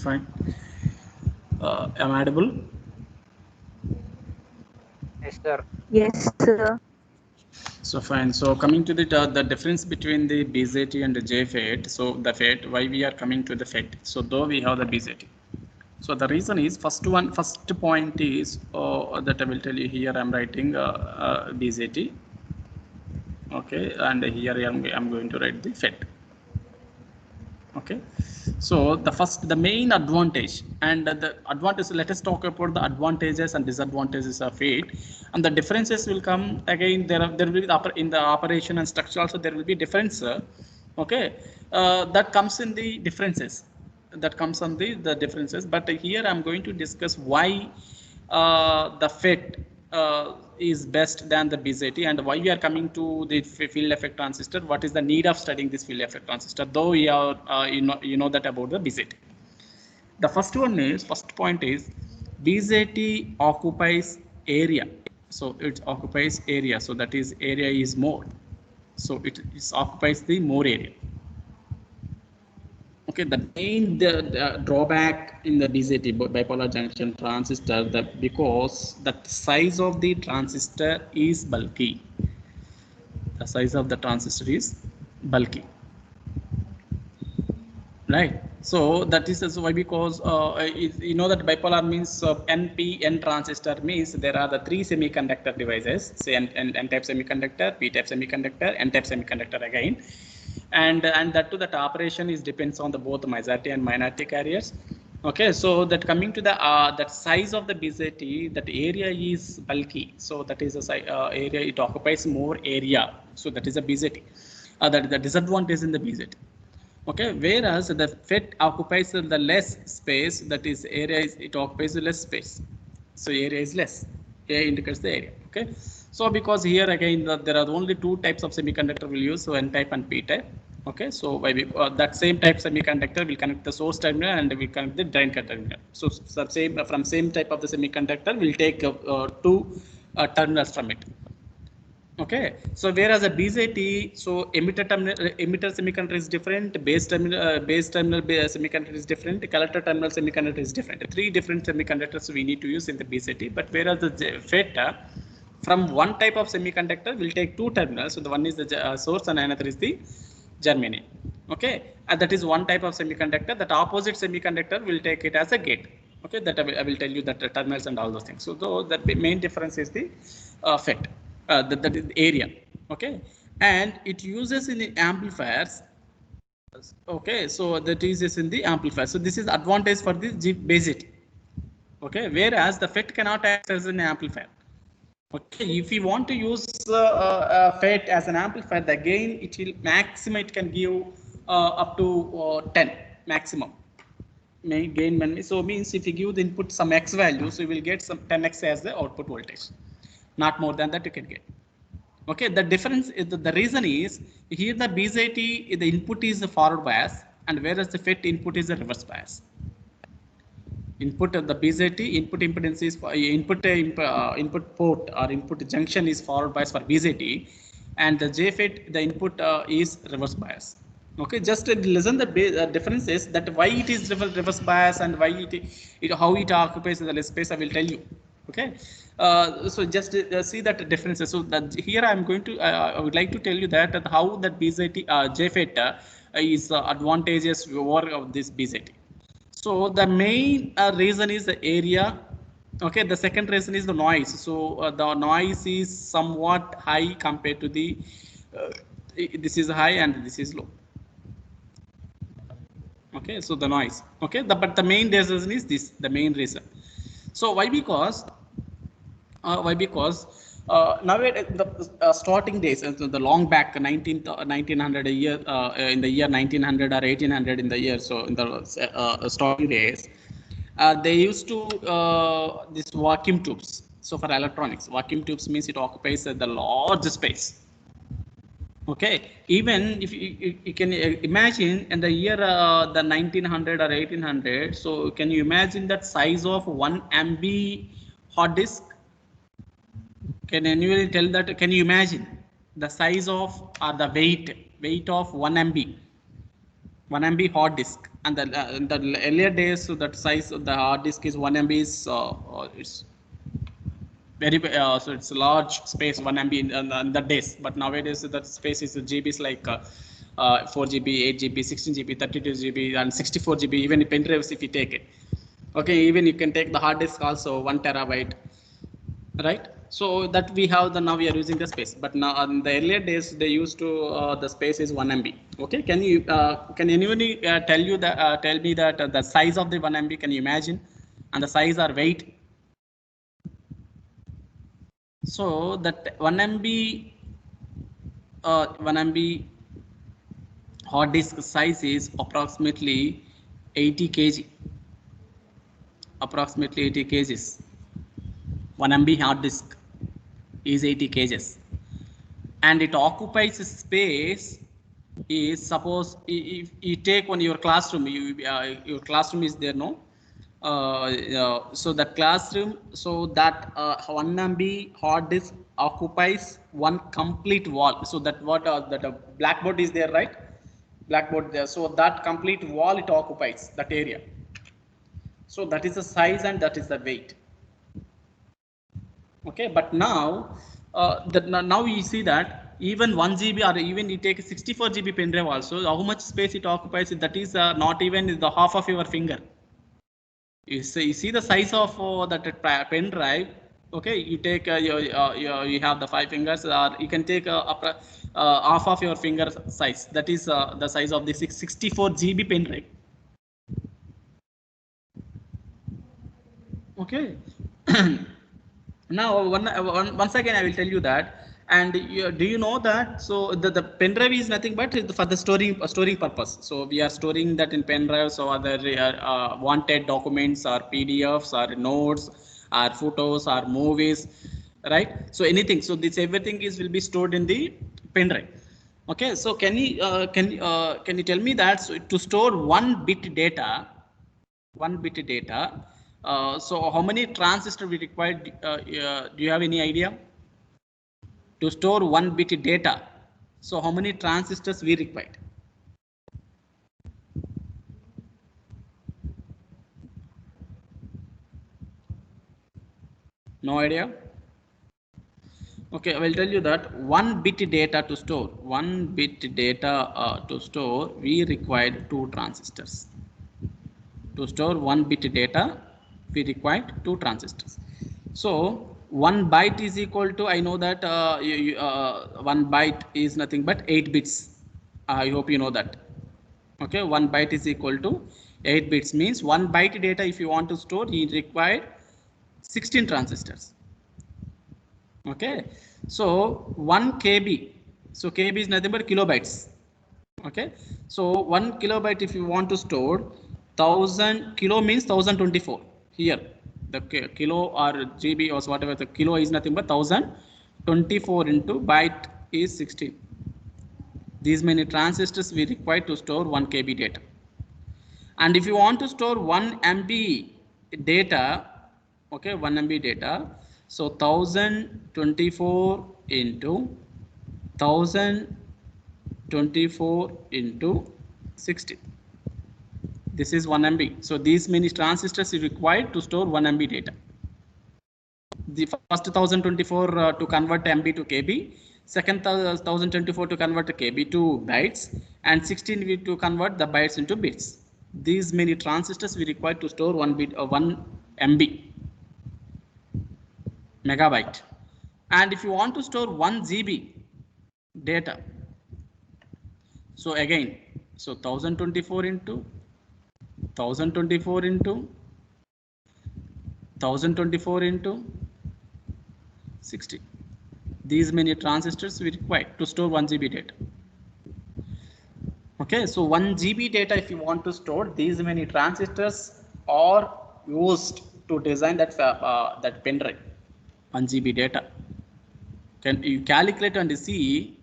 fine. Am I audible? Yes, sir. Yes, sir. So fine. So coming to the difference between the BZT and the JFET. So the FET, why we are coming to the FET? So though we have the BZT. So the reason is first point is that I will tell you here. I'm writing BZT. Okay, and here I'm going to write the FET. Okay, so the main advantage and the advantage, let us talk about the advantages and disadvantages of it, and the differences will come again. There will be in the operation and structure also there will be difference. Okay, that comes in the differences, that comes on the differences, but here I'm going to discuss why the FET is best than the BZT, and why we are coming to the field effect transistor. What is the need of studying this field effect transistor? Though we are, you know that about the BZT. The first point is BZT occupies area. So it occupies area. So that is area is more. So it occupies the more area. Okay, the main the drawback in the BZT bipolar junction transistor, that because the size of the transistor is bulky. The size of the transistor is bulky, right? So that is also why, because you know that bipolar means N transistor means there are the three semiconductor devices, say N type semiconductor, P type semiconductor, N type semiconductor again. And that too, that operation is depends on the both majority and minority carriers. Okay, so that coming to the that size of the BZT, that area is bulky, so that is a area, it occupies more area, so that is a BZT. That the disadvantage in the BZT. Okay, whereas the FET occupies the less space, that is area is, it occupies less space, so area is less. A indicates the area. Okay, so because here again there are only two types of semiconductor we'll use, so N type and P type. Okay, so that same type semiconductor will connect the source terminal and we connect the drain terminal. So same from same type of the semiconductor we'll take two terminals from it. Okay, so whereas a BZT, so emitter semiconductor is different, base terminal semiconductor is different, collector terminal semiconductor is different. Three different semiconductors we need to use in the BZT. But whereas the FET, from one type of semiconductor will take two terminals. So the one is the source and another is the germanium. Okay, and that is one type of semiconductor. That opposite semiconductor will take it as a gate. Okay, that I will tell you that the terminals and all those things. So though the main difference is the FET. That is the area. Okay, and it uses in the amplifiers. Okay, so that is in the amplifier. So this is advantage for the BZT. Okay, whereas the FET cannot act as an amplifier. Okay, if you want to use FET as an amplifier, the gain it will maximum, it can give up to 10 maximum. May gain money. So means if you give the input some X value, so you will get some 10x as the output voltage. Not more than that you can get. Okay, the difference is the reason is here the BZT, the input is the forward bias, and whereas the FET input is a reverse bias. Input of the BZT input impedance is input port or input junction is forward bias for BZT, and the JFET the input is reverse bias. Okay, just listen the differences, that why it is reverse bias and why how it occupies the less space I will tell you. Okay, so just see that differences. So that here I am going to I would like to tell you that how that BZT JFET is advantageous over of this BZT. So the main reason is the area. Okay, the second reason is the noise. So the noise is somewhat high compared to the this is high and this is low. Okay, so the noise. Okay, but the main reason is this, the main reason. So why? Because nowadays the starting days, the long back 1900 a year, in the year 1900 or 1800 in the year, so in the starting days, they used to this vacuum tubes. So for electronics, vacuum tubes means it occupies the large space. Okay, even if you can imagine in the year the 1900 or 1800, so can you imagine that size of 1 MB hard disk? Can anyone tell that? Can you imagine the size of the weight of 1 MB hard disk? And the earlier days, so that size of the hard disk is 1 MB is it's very so it's a large space 1 MB in the days, but nowadays that space is GBs like 4 GB, 8 GB, 16 GB, 32 GB, and 64 GB. Even pen drives, if you take it, okay, even you can take the hard disk also 1 terabyte, right? So that we have the now we are using the space, but now in the earlier days they used to the space is 1 MB. Okay, can anybody tell me that the size of the 1 MB? Can you imagine? And the size or weight? So that 1 MB 1 MB hard disk size is approximately 80 kg. Approximately 80 kgs. 1 MB hard disk is 80 kgs, and it occupies space is, suppose if you take on your classroom, your classroom is there, no? So that classroom, so that 1 MB hard disk occupies one complete wall. So that what that blackboard is there, right? Blackboard there. So that complete wall it occupies that area. So that is the size and that is the weight. Okay, but now now you see that even 1 GB or even you take a 64 GB pen drive also, how much space it occupies? That is not even the half of your finger. You see the size of that pen drive. Okay, you take you have the 5 fingers, or you can take half of your finger size. That is the size of the 64 GB pen drive. Okay. Now once again I will tell you that. And do you know that so the pen drive is nothing but for the storing purpose. So we are storing that in pen drive, so other wanted documents or PDFs or notes or photos or movies, right? So anything, so this everything is will be stored in the pen drive. Okay, so can you tell me that, so to store 1 bit data, so how many transistors we require? Do you have any idea? To store 1 bit data, so how many transistors we required? No idea? Okay, I will tell you that 1 bit data to store, 1 bit data to store, we required 2 transistors. To store 1 bit data, we required 2 transistors. So 1 byte is equal to, I know that 1 byte is nothing but 8 bits. I hope you know that. Okay, 1 byte is equal to 8 bits, means 1 byte data if you want to store, you require 16 transistors. Okay, so 1 KB, so KB is nothing but kilobytes. Okay, so 1 kilobyte if you want to store, 1000 kilo means 1024 here. The kilo or GB or whatever, the kilo is nothing but 1024 into byte is 16. These many transistors we require to store 1 KB data. And if you want to store 1 MB data, okay, 1 MB data, so 1024 into 1024 into 60. This is 1 MB. So these many transistors is required to store 1 MB data. The first 1024 to convert MB to KB, second 1024 to convert KB to bytes, and 16 to convert the bytes into bits. These many transistors we require to store 1 MB megabyte. And if you want to store 1 GB data, so again, so 1024 into 1024 into 1024 into 60. These many transistors we require to store 1 GB data. Okay, so 1 GB data if you want to store, these many transistors are used to design that that pen drive. 1 GB data. Can you calculate and see?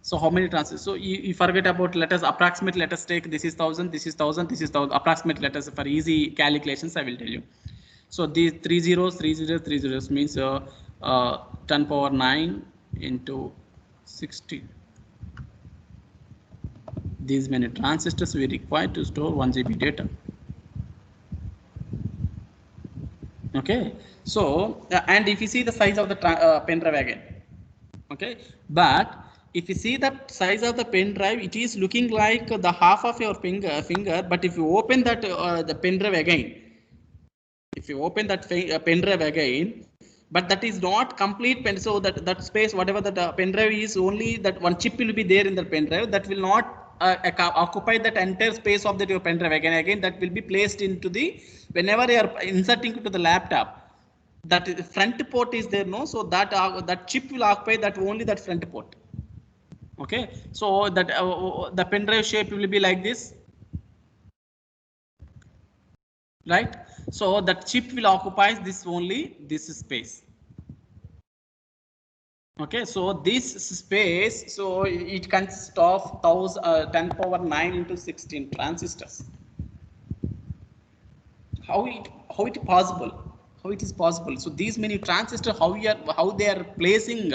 So how many transistors? So you forget about, let us approximate, let us take this is 1000, this is 1000, this is 1000, approximate, let us, for easy calculations I will tell you. So these 3 zeros means 10 power 9 into 60. These many transistors we require to store 1 GB data. Okay, so and if you see the size of the pen drive again, okay, but if you see the size of the pen drive, it is looking like the half of your finger. But if you open that the pen drive again, if you open that pen drive again, but that is not complete pen, so that space, whatever that pen drive is, only that one chip will be there in the pen drive, that will not occupy that entire space of that your pen drive again that will be placed into the, whenever you are inserting to the laptop, that front port is there, no, so that that chip will occupy that only that front port. Okay, so that the pen drive shape will be like this, right? So that chip will occupy this only this space. Okay, so this space, so it consists of 10 power 9 into 16 transistors. How it possible? How it is possible? So these many transistors, how they are placing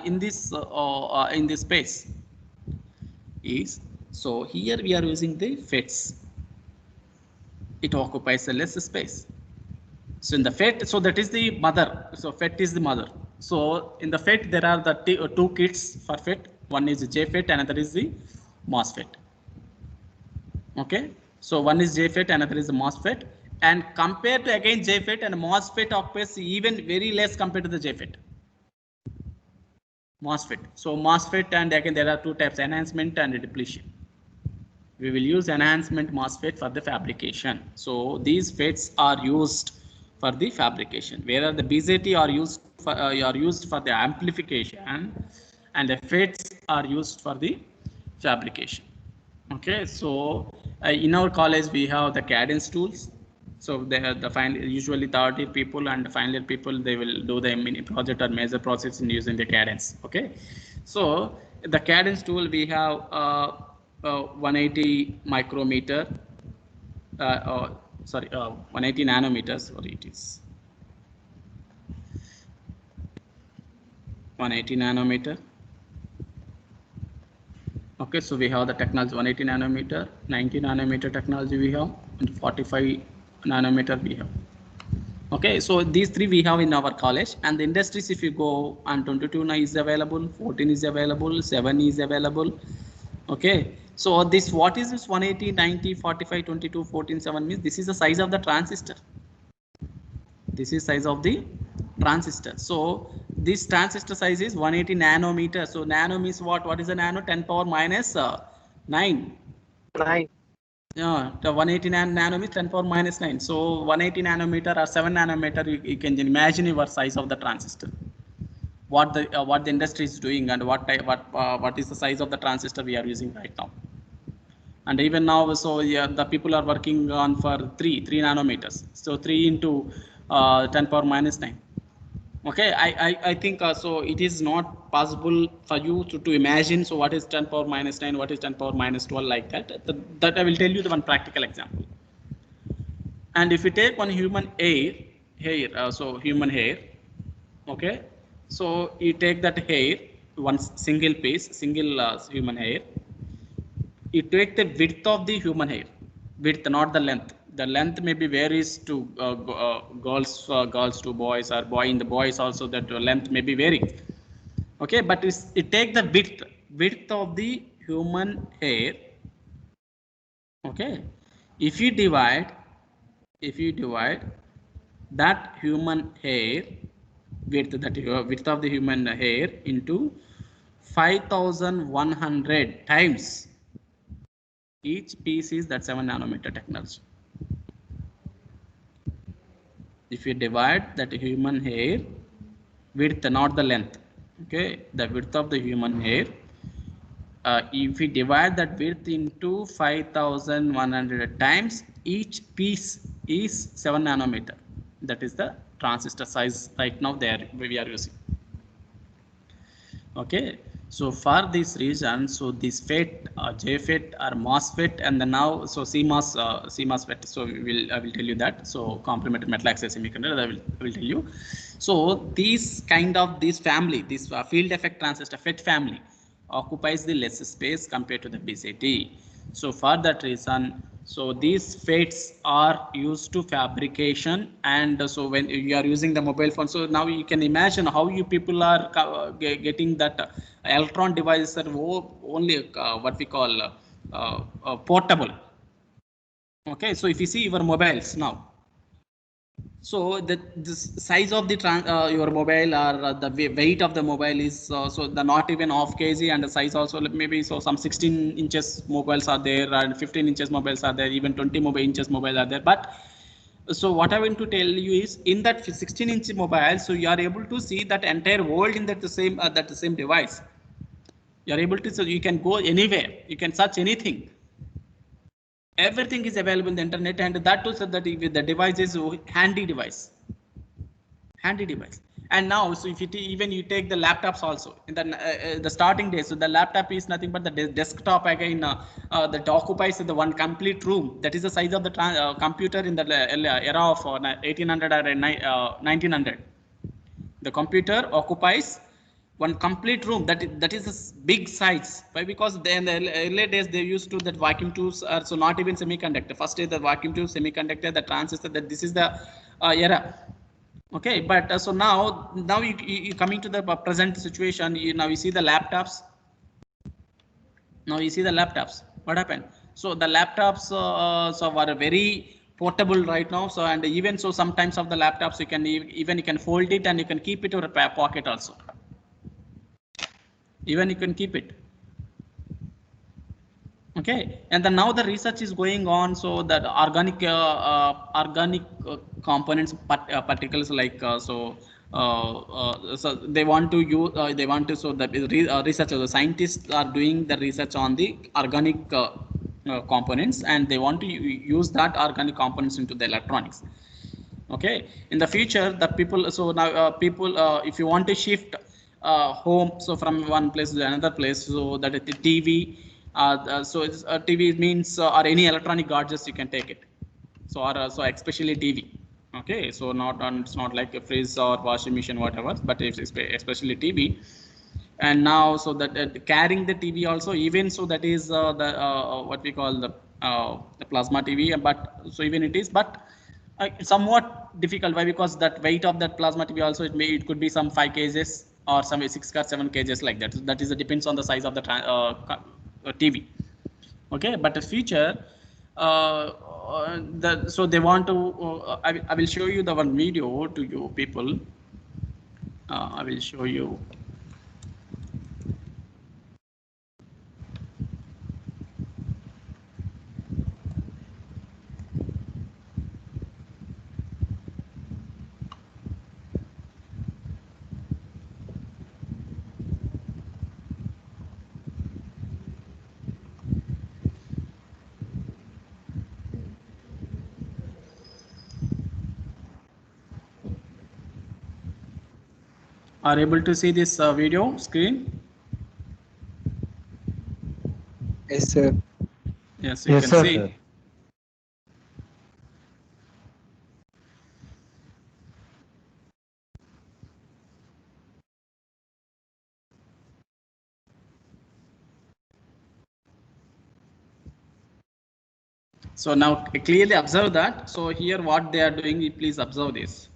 in this space is, so here we are using the FETs. It occupies a less space. So in the FET, so that is the mother. So FET is the mother. So in the FET there are the two kits for FET. One is JFET, another is the MOSFET. Okay. So one is JFET, another is the MOSFET. And compared to again JFET and MOSFET occupies even very less compared to the JFET. MOSFET. So MOSFET, and again there are two types, enhancement and depletion. We will use enhancement MOSFET for the fabrication. So these FETs are used for the fabrication, whereas the BJT are used for the amplification, and the FETs are used for the fabrication. Okay, so in our college we have the cadence tools. So the final, usually third year people and final year people, they will do the mini project or major projects in using the cadence. Okay, so the cadence tool we have 180 micrometer. 180 nanometers, or it is 180 nanometer. Okay, so we have the technology 180 nanometer, 90 nanometer technology we have, and 45 nanometer we have. Okay, so these three we have in our college, and the industries, if you go, and 22 is available, 14 is available, 7 is available. Okay, so this, what is this 180, 90, 45, 22, 14, 7 means this is the size of the transistor. This is size of the transistor. So this transistor size is 180 nanometer. So nano means what? What is the nano? 10 power minus 9. 9. Yeah, the 180 nano means 10 power minus 9. So 180 nanometer or 7 nanometer, you can imagine your size of the transistor. What the industry is doing, and what is the size of the transistor we are using right now. And even now, so yeah, the people are working on for 3 nanometers. So 3 into 10 power minus 9. Okay, I think so it is not possible for you to imagine. So what is 10 power minus 9? What is 10 power minus 12, like that? That I will tell you the one practical example. And if you take one human hair, so human hair, okay. So you take that hair, one single piece, human hair. You take the width of the human hair, width, not the length. The length maybe varies to girls to boys, or boy in the boys also, that length may be varying. Okay, but it take the width of the human hair. Okay, if you divide that human hair width, width of the human hair, into 5100 times, each piece is that 7 nanometer technology. If you divide that human hair width, not the length, okay, the width of the human hair, if we divide that width into 5100 times, each piece is 7 nanometer. That is the transistor size right now there we are using. Okay, so for this reason, so this FET or JFET or MOSFET, and then now so CMOS FET. So I will tell you that. So complementary metal oxide semiconductor, I will tell you. So these kind of this family, this field effect transistor FET family, occupies the less space compared to the BCD. So for that reason, so these FATs are used to fabrication, and so when you are using the mobile phone, so now you can imagine how you people are getting that electron devices are only what we call portable. Okay, so if you see your mobiles now, so the size of the your mobile, or the weight of the mobile is so the not even half kg, and the size also maybe so some 16 inches mobiles are there, and 15 inches mobiles are there, even 20 mobile inches mobile are there. But so what I want to tell you is in that 16-inch mobile, so you are able to see that entire world in that the same device. You are able to, so you can go anywhere, you can search anything, everything is available in the internet, and that too, so that the device is handy device. And now, so if you even you take the laptops also in the starting days, so the laptop is nothing but the desktop again, that occupies the one complete room. That is the size of the computer in the era of 1800 or 1900. The computer occupies one complete room. That is a big size. Why? Because in the earlier days they used to that vacuum tubes are so not even semiconductor. First is the vacuum tube, semiconductor, the transistor. That this is the era. Okay, but so now you coming to the present situation. Now you see the laptops. Now you see the laptops. What happened? So the laptops so are very portable right now. So and even so, sometimes of the laptops you can even you can fold it and you can keep it in your pocket also. Even you can keep it. Okay, and then now the research is going on, so that organic components, particles like so they want to use they want to, so that is researchers, the scientists are doing the research on the organic components, and they want to use that organic components into the electronics. Okay, in the future the people, so now people if you want to shift home, so from one place to another place, so that the TV, so it's TV means or any electronic gadgets you can take it. So or so especially TV. Okay, so not on, it's not like a fridge or washing machine whatever, but it's especially TV. And now so that carrying the TV also, even so that is the what we call the plasma TV, but so even it is, but somewhat difficult. Why? Because that weight of that plasma TV also, it could be some 5 kgs or some 6 or 7 kgs like that. That is depends on the size of the TV. Okay, but the future so they want to I will show you the one video to you people. I will show you. Are able to see this video screen? Yes, sir. Yes, you Yes, can sir. see. So now clearly observe that. So here what they are doing, please observe this.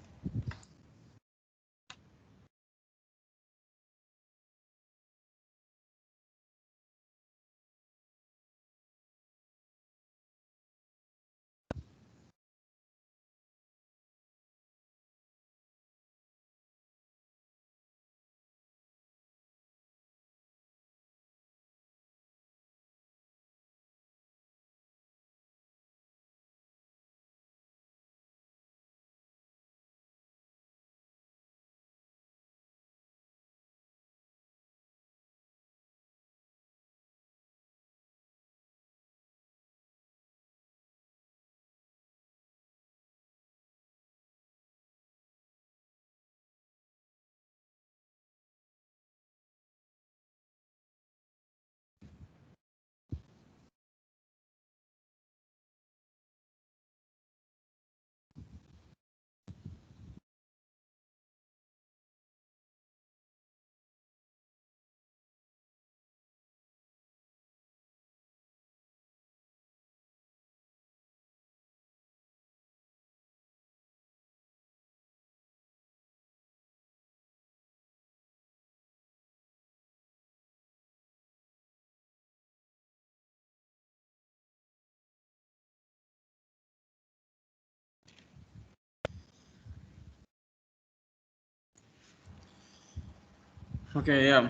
Okay, yeah.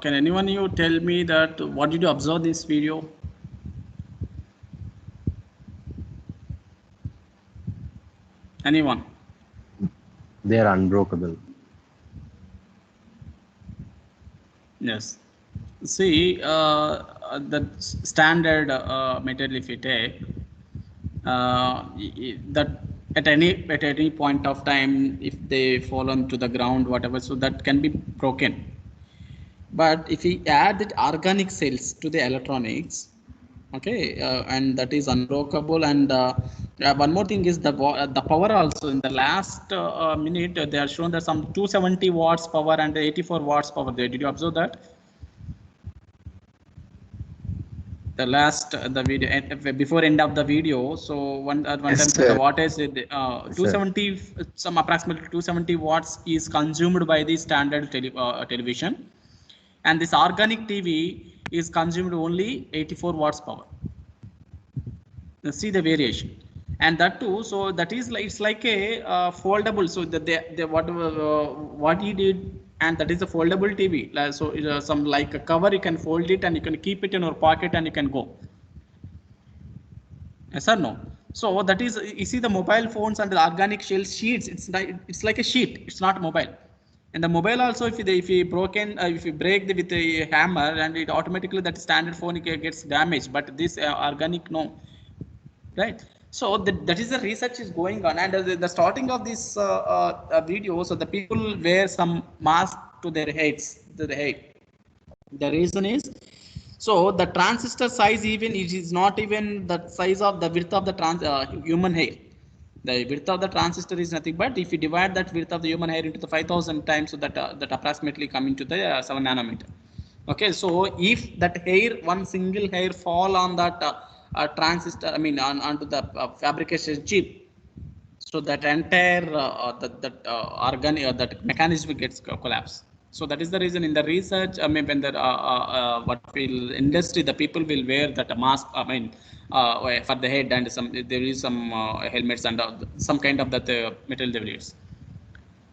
Can anyone you tell me that what did you observe this video? Anyone? They are unbreakable. Yes. See, the standard material if you take, that at any point of time, if they fall onto the ground, whatever, so that can be broken. But if we add that organic cells to the electronics, okay, and that is unbreakable. And one more thing is the power also. In the last minute, they are shown that some 270 watts power and 84 watts power there. Did you observe that? The last the video before end of the video. So one Yes, time sir. the wattage Yes, sir. 270, some approximately 270 watts is consumed by the standard television, and this organic TV is consumed only 84 watts power. Now see the variation, and that too. So that is like, it's like a foldable. So the what he did, and that is a foldable TV. So some like a cover, you can fold it and you can keep it in your pocket and you can go. Yes or no? So that is, you see the mobile phones and the organic shell sheets. It's like a sheet. It's not mobile. And the mobile also, if you broken, if you break with a hammer, and it automatically that standard phone gets damaged. But this organic, no, right? So that is the research is going on. And the starting of this video, so the people wear some mask to their heads, to the head. The reason is, so the transistor size, even it is not even the size of the width of the human hair. The width of the transistor is nothing but if you divide that width of the human hair into the 5,000 times, so that approximately coming to the 7 nanometer. Okay, so if that hair, one single hair fall on that transistor, I mean onto the fabrication chip, so that entire organ that mechanism gets collapsed. So that is the reason in the research, I mean, when the what will industry, the people will wear that mask, I mean, for the head, and some there is some helmets and some kind of that metal devices.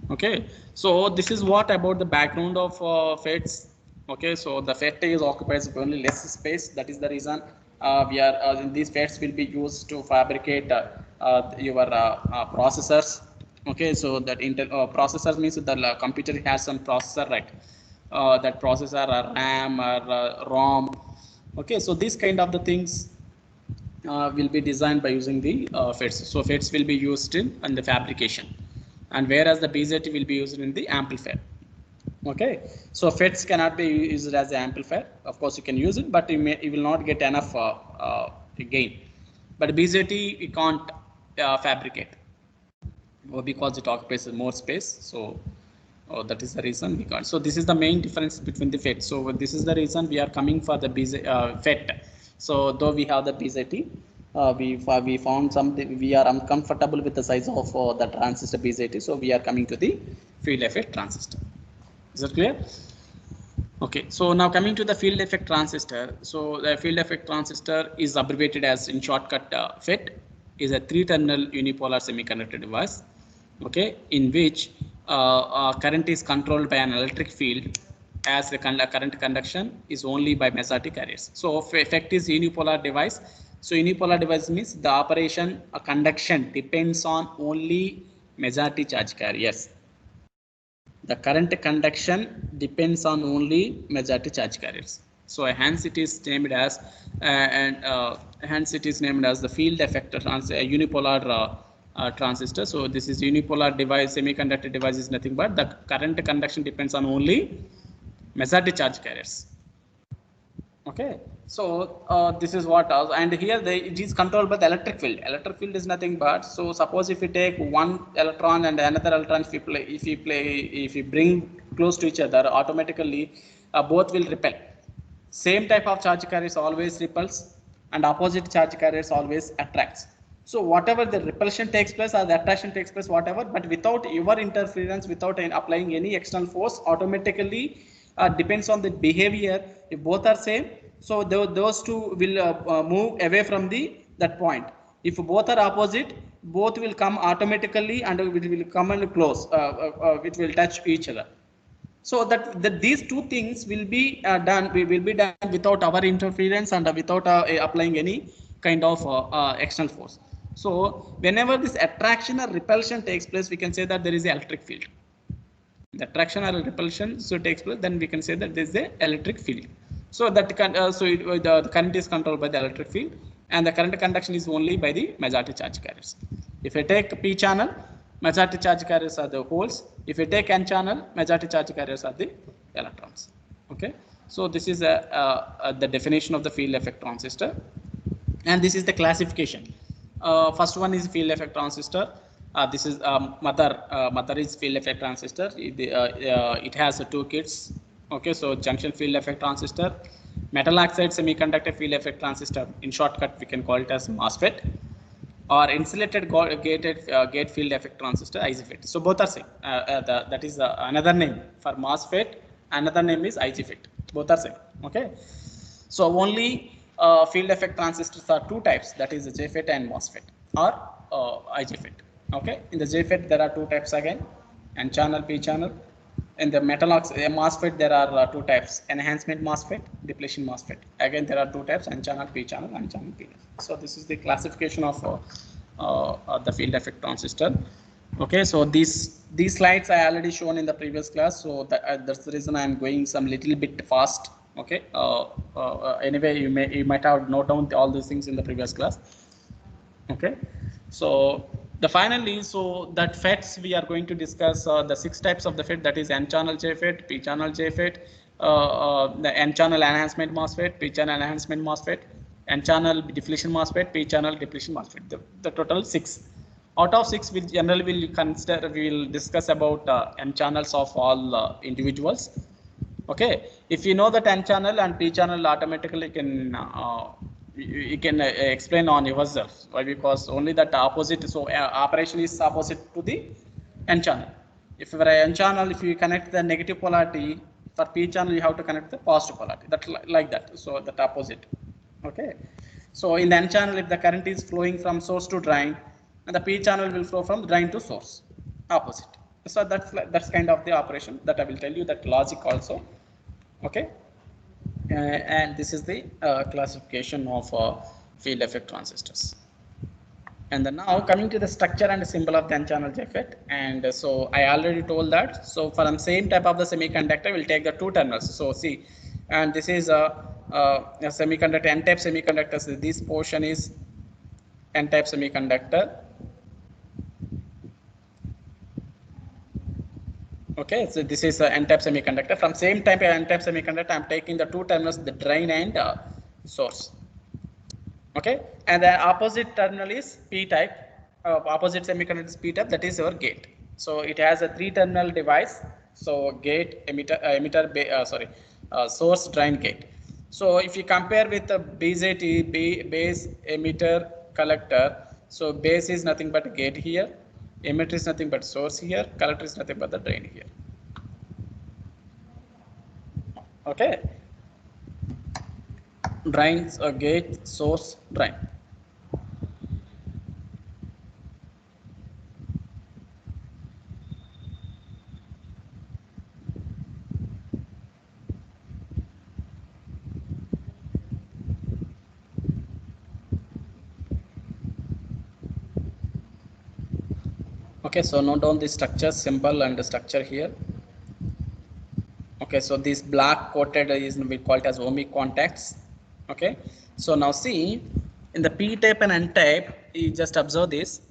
Okay, so this is what about the background of FETs. Okay, so the FET is occupies only less space. That is the reason we are these FETs will be used to fabricate your processors. Okay, so that Intel processor means the computer has some processor, right? That processor or RAM or ROM. Okay, so these kind of the things will be designed by using the FETs. So FETs will be used in the fabrication, and whereas the BJT will be used in the amplifier. Okay, so FETs cannot be used as the amplifier. Of course, you can use it, but you will not get enough gain. But BJT you can't fabricate, because it occupies more space. So that is the reason we can't. So this is the main difference between the FET. So this is the reason we are coming for the FET. So though we have the BJT, we found something, we are uncomfortable with the size of the transistor BJT. So we are coming to the field effect transistor. Is that clear? Okay, so now coming to the field effect transistor. So the field effect transistor is abbreviated as, in shortcut, FET, is a 3-terminal unipolar semiconductor device. Okay, in which current is controlled by an electric field, as the current conduction is only by mesotic carriers. So FET is unipolar device. So unipolar device means the operation conduction depends on only mesotic charge carriers. The current conduction depends on only majority charge carriers. So hence it is named as hence it is named as the field effect unipolar transistor. So this is unipolar device, semiconductor device is nothing but the current conduction depends on only majority charge carriers. Okay, so this is what and here it is controlled by the electric field. Electric field is nothing but, so suppose if you take one electron and another electron, if you bring close to each other, automatically both will repel. Same type of charge carriers always repels, and opposite charge carriers always attracts. So whatever the repulsion takes place or the attraction takes place, whatever, but without your interference, without applying any external force, automatically depends on the behavior. If both are same, so those two will move away from that point. If both are opposite, both will come automatically and it will come and close. It will touch each other. So that these two things will be done. We will be done without our interference and without applying any kind of external force. So whenever this attraction or repulsion takes place, we can say that there is an electric field. The attraction or repulsion so takes place, then we can say that there is a electric field. So that the current is controlled by the electric field, and the current conduction is only by the majority charge carriers. If I take p channel, majority charge carriers are the holes. If I take n channel, majority charge carriers are the electrons. Okay, so this is the definition of the field effect transistor, and this is the classification. First one is field effect transistor. This is mother is field effect transistor. It has two kits. Okay, so junction field effect transistor, metal oxide semiconductor field effect transistor. In shortcut, we can call it as MOSFET, or insulated gate field effect transistor, IGFET. So both are same. That is another name for MOSFET. Another name is IGFET. Both are same. Okay. So only field effect transistors are two types. That is the JFET and MOSFET, or IGFET. Okay. In the JFET there are two types again: N channel, P channel. In the metal oxide MOSFET there are two types: enhancement MOSFET, depletion MOSFET. Again there are two types: N channel, P channel, N channel, P. So this is the classification of the field effect transistor. Okay, so these slides I already shown in the previous class, so that's the reason I am going some little bit fast. Okay, anyway you might have noted down all these things in the previous class. Okay, so the finally, so that FETs we are going to discuss the 6 types of the FET, that is N channel JFET, P channel JFET, the N channel enhancement MOSFET, P channel enhancement MOSFET, N channel depletion MOSFET, P channel depletion MOSFET. The total 6. Out of 6, we generally will consider, we will discuss about N channels of all individuals. Okay, if you know that N channel and P channel, automatically you can explain on yourself. Why? Because only that opposite, so operation is opposite to the N channel. If for N channel, if you connect the negative polarity, for P channel you have to connect the positive polarity. That like that. So that opposite. Okay. So in the N channel, if the current is flowing from source to drain, and the P channel will flow from drain to source, opposite. So that's kind of the operation that I will tell you, that logic also. Okay, and this is the classification of field effect transistors. And then now coming to the structure and symbol of the N channel JFET, and so I already told that. So for the same type of the semiconductor, we'll take the two terminals. So see, and this is a semiconductor, N-type semiconductors. This portion is N-type semiconductor. Okay, so this is an N-type semiconductor. From same type of N-type semiconductor, I'm taking the two terminals, the drain and source. Okay, and the opposite terminal is P-type. Opposite semiconductor is P-type. That is your gate. So it has a 3-terminal device. So gate, source, drain, gate. So if you compare with the BJT, base, emitter, collector. So base is nothing but gate here. Emitter is nothing but source here, collector is nothing but the drain here. Okay, drains, gate, source, drain. Okay, so note down the structure, symbol and the structure here. Okay, so this black coated is we call it as ohmic contacts. Okay, so now see in the P-type and N-type, you just observe this,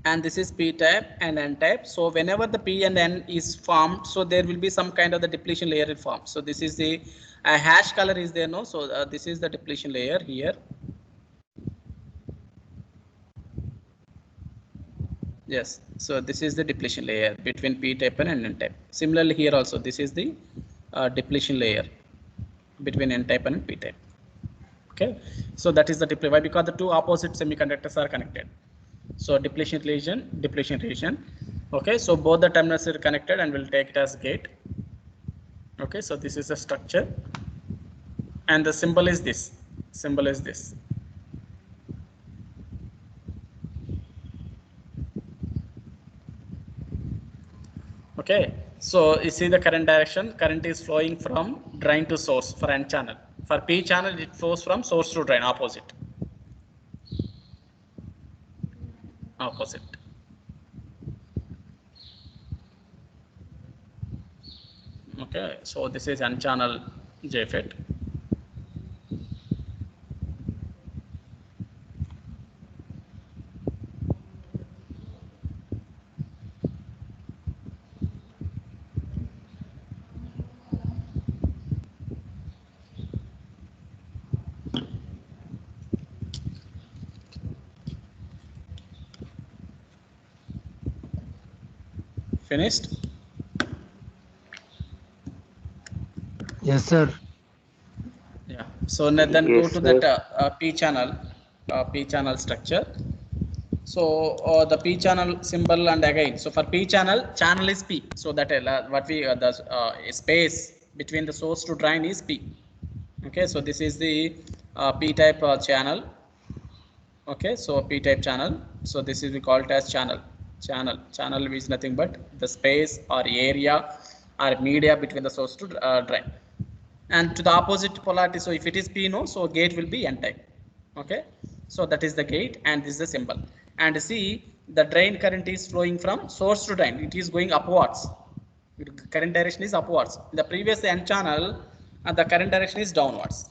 and this is P-type and N-type. So whenever the P and N is formed, so there will be some kind of the depletion layer formed. So this is the hash color is there, no? So this is the depletion layer here. Yes, so this is the depletion layer between P-type and N-type. Similarly here also, this is the depletion layer between N-type and P-type. Okay, so that is the depletion. Why? Because the two opposite semiconductors are connected. So depletion region. Okay, so both the terminals are connected, and we'll take it as gate. Okay, so this is the structure, and the symbol is this. Symbol is this. Okay, So you see the current direction. Current is flowing from drain to source for N channel. For P channel, it flows from source to drain, opposite. Opposite. Okay, so this is N channel JFET. Finished? Yes, sir. Yeah. So then go Yes, to sir. that P channel structure. So the P channel symbol, and again, so for P channel is P. So that what we the space between the source to drain is P. Okay, so this is the P type channel. Okay, so P type channel. So this is we call it as channel. Channel is nothing but the space or area or media between the source to drain. And to the opposite polarity, so if it is P, no, so gate will be N type. Okay, so that is the gate, and this is the symbol. And see, the drain current is flowing from source to drain. It is going upwards. Current direction is upwards. In the previous N channel, the current direction is downwards.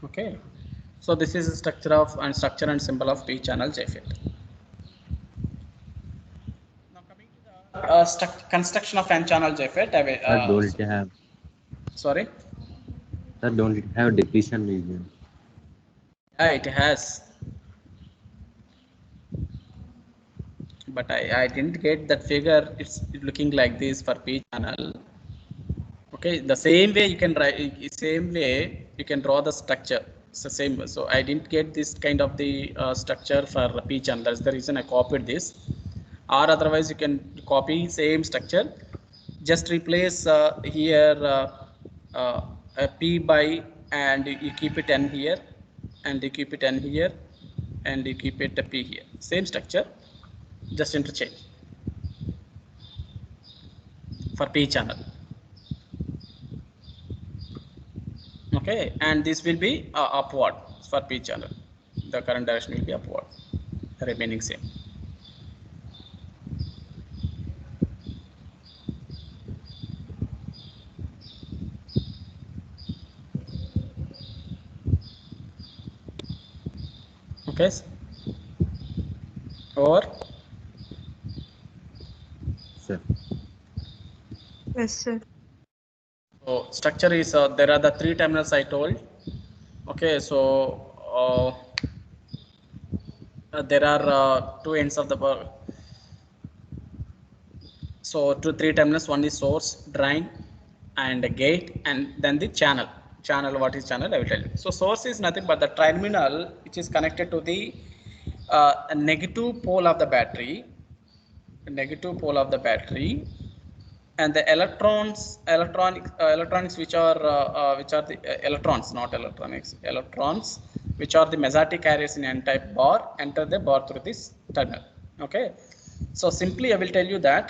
Okay, so this is the structure and symbol of P channel JFET. Now coming to the construction of N channel JFET. That don't it have? Sorry. That don't it have depletion region? Yeah, it has. But I didn't get that figure. It's looking like this for P channel. Okay, the same way you can draw the structure. It's the same. So I didn't get this kind of the structure for P channel. That's the reason I copied this. Or otherwise you can copy same structure. Just replace here a P by, and you keep it N here, and you keep it N here, and you keep it a P here. Same structure, just interchange for P channel. Okay, and this will be upward for P channel. The current direction will be upward, remaining same. Okay, or Sir. Yes, sir. so structure is there are the 3 terminals I told. Okay, so there are 2 ends of the so 3 terminals. One is source, drain, and gate, and then the channel. What is channel? I will tell you. So source is nothing but the terminal which is connected to the negative pole of the battery. And the electronics which are the electrons, not electrons which are the mesotic carriers in N-type bar, enter the bar through this terminal. Okay, so simply I will tell you that,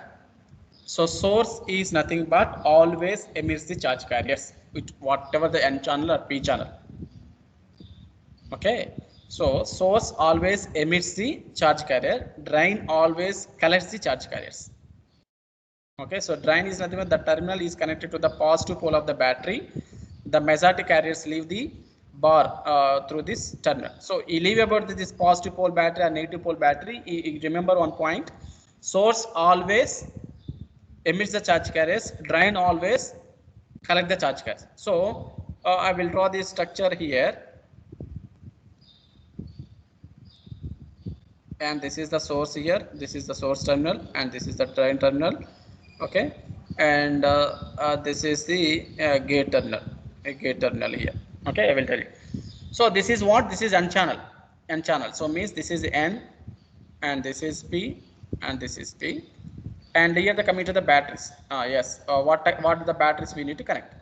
so source is nothing but always emits the charge carriers with whatever the N channel or P channel. Okay, so source always emits the charge carrier, drain always collects the charge carriers. Okay, so drain is nothing but the terminal is connected to the positive pole of the battery. The mesotic carriers leave the bar through this terminal. So you leave about this positive pole battery and negative pole battery. You remember one point: source always emits the charge carriers, drain always collect the charge carriers. So I will draw this structure here, and this is the source here. This is the source terminal, and this is the drain terminal. Okay, and this is the gate terminal, a gate terminal here. Okay, I will tell you. So this is what? This is N channel. N channel. So means this is N, and this is P, and this is P, and here the coming to the batteries. Yes. What are the batteries we need to connect?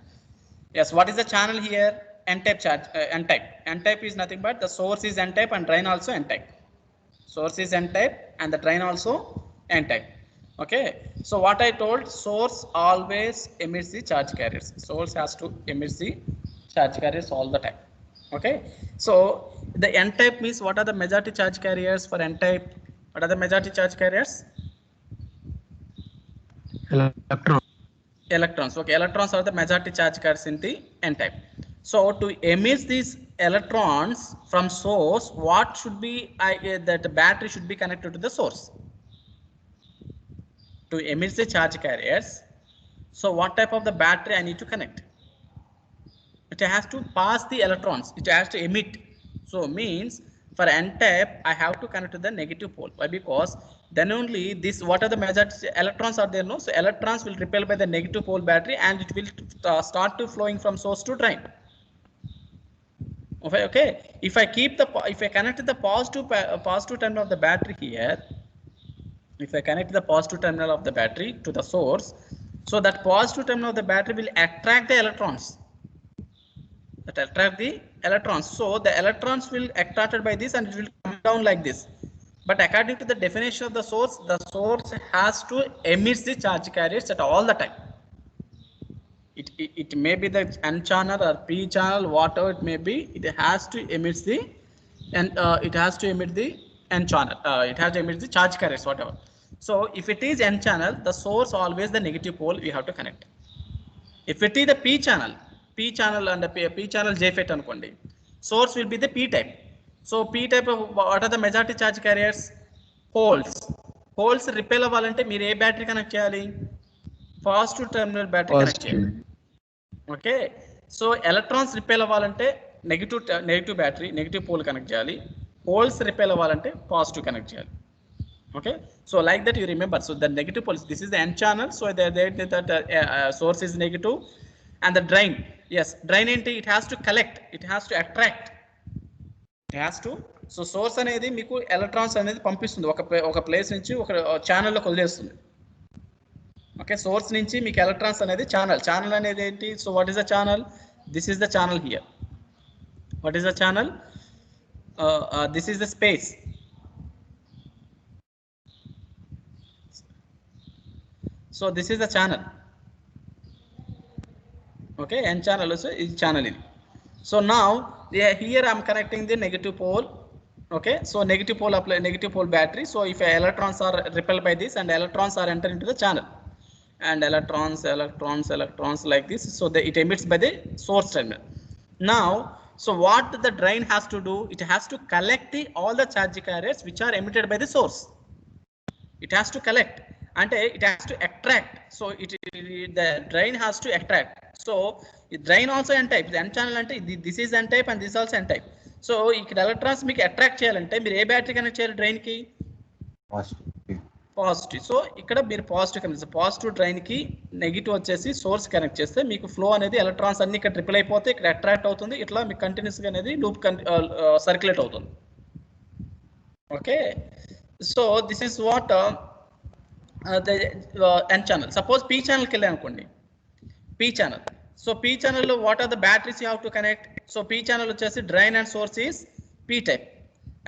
Yes. What is the channel here? N type charge. N type. N type is nothing but the source is N type and drain also N type. Source is N type and the drain also N type. Okay, so what I told, source always emits the charge carriers. Source has to emit the charge carriers all the time. Okay, so the N type means what are the majority charge carriers for N type? What are the majority charge carriers? Electron. Electrons. Okay, electrons are the majority charge carriers in the N type. So to emit these electrons from source, what should be that the battery should be connected to the source to emit the charge carriers. So what type of the battery I need to connect? It has to pass the electrons. It has to emit. So means for N type, I have to connect to the negative pole. Why? Because then only this, what are the majority electrons are there? No, so electrons will repel by the negative pole battery and it will start to flowing from source to drain. Okay, if I connect the positive terminal of the battery here, if I connect the positive terminal of the battery to the source, so that positive terminal of the battery will attract the electrons. So the electrons will attracted by this and it will come down like this. But according to the definition of the source has to emit the charge carriers at all the time. It may be the N channel or P channel, whatever it may be, it has to emit the N channel. It has to emit the charge carriers, whatever. So if it is N channel, the source always the negative pole we have to connect. If it is the P channel and the P channel JFET అనుకోండి, source will be the P type. So P type of what are the majority charge carriers? Holes repel అవ్వాలంటే మీరు ఏ battery connect చేయాలి? Positive terminal battery connect చేయాలి. Okay, so electrons repel అవ్వాలంటే negative battery negative pole connect చేయాలి. Holes repel అవ్వాలంటే positive connect చేయాలి. Okay, so like that you remember. So the negative pole, this is the N channel. So the source is negative, and the drain, yes, drain into it has to collect, it has to attract, it has to. So source అనేది మీకు electrons అనేది పంపిస్తుంది ఒక place నుంచి ఒక channel లోకి వదిలేస్తుంది. Okay, source నుంచి మీకు ఎలక్ట్రాన్స్ అనేది ఛానల్ అనేది ఏంటి? So what is the channel? This is the channel here. What is the channel? This is the space. So this is the channel. Okay, N channel also is channel in. So now here I am connecting the negative pole. Okay, so negative pole battery. So if electrons are repelled by this and electrons are enter into the channel, and electrons like this, so it emits by the source terminal. Now, so what the drain has to do? It has to collect all the charge carriers which are emitted by the source. It has to collect. And it has to attract. So the drain has to attract. So drain also N type. N channel ante this is N type and this also N type. So ikkada electrons meeku attract cheyalante meer e battery connect cheyali drain ki? Positive. So ikkada meer positive connect. Positive drain ki negative వచ్చేసి source connect చేస్తే మీకు flow అనేది electrons అన్ని ఇక్కడ triple అయిపోతే ఇక్కడ attract అవుతుంది. ఇట్లా మీకు కంటిన్యూస్ గా అనేది లూప్ సర్క్యులేట్ అవుతుంది. Okay, so this is what the N channel. Suppose P channel కి అనుకోండి, P channel. So P channel లో what are the batteries you have to connect? So P channel వచ్చేసి drain and source is P type.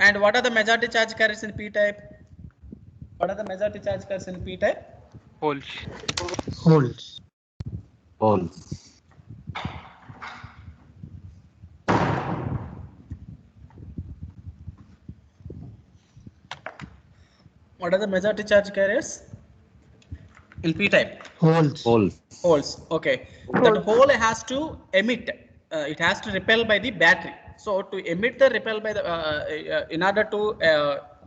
And what are the majority charge carriers in P type? What are the majority charge carriers in P type? Holes. What are the majority charge carriers in P type? Holes. Okay, that hole has to emit. It has to repel by the battery. So to emit the repel by the in order to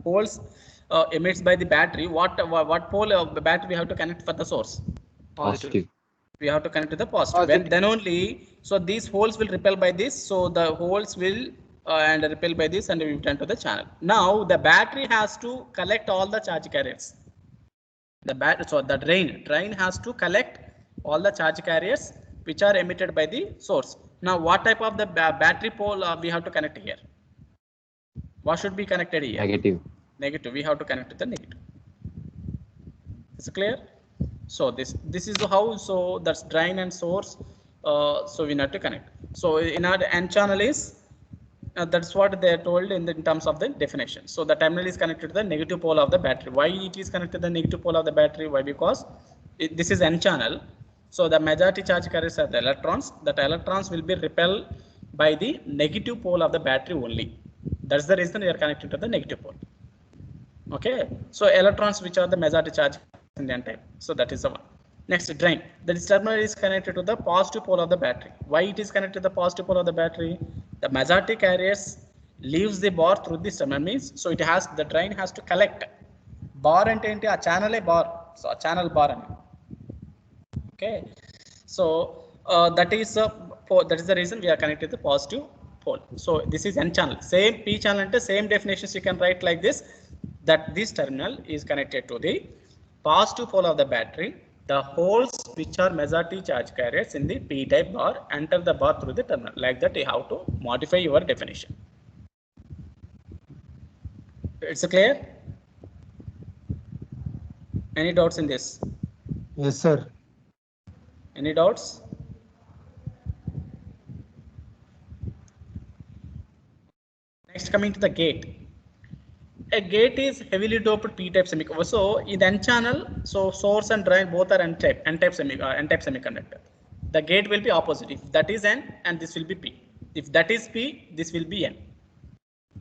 holes emits by the battery, what pole of the battery we have to connect for the source? Positive. We have to connect to the positive. Then only, so these holes will repel by this. So the holes will and repel by this and we return to the channel. Now the battery has to collect all the charge carriers. So the drain has to collect all the charge carriers which are emitted by the source. Now, what type of the battery pole we have to connect here? What should be connected here? Negative. Negative. We have to connect to the negative. Is it clear? So this is how, so that's drain and source. So we need to connect. So in our N channel is that's what they are told in terms of the definition. So the terminal is connected to the negative pole of the battery. Why it is connected to the negative pole of the battery? Why? Because this is N channel. So the majority charge carriers are the electrons. That electrons will be repelled by the negative pole of the battery only. That's the reason we are connected to the negative pole. Okay. So electrons which are the majority charge in the N type. So that is the one. Next, drain. The terminal is connected to the positive pole of the battery. Why it is connected to the positive pole of the battery? The majority carriers leaves the bar through this terminal, means so it has, the drain has to collect. Bar ante enti a channel bar. So a channel bar ani. Okay. So that is the reason we are connected to the positive pole. So this is N channel. Same P channel ante same definitions you can write like this, that this terminal is connected to the positive pole of the battery. The holes which are majority charge carriers in the P type bar enter the bar through the terminal. Like that you have to modify your definition. It's clear? Any doubts in this? Yes, sir. Any doubts? Next, coming to the gate. A gate is heavily doped P-type semiconductor. So in N channel, so source and drain both are N-type semiconductor. The gate will be opposite. If that is N and this will be P. If that is P, this will be N.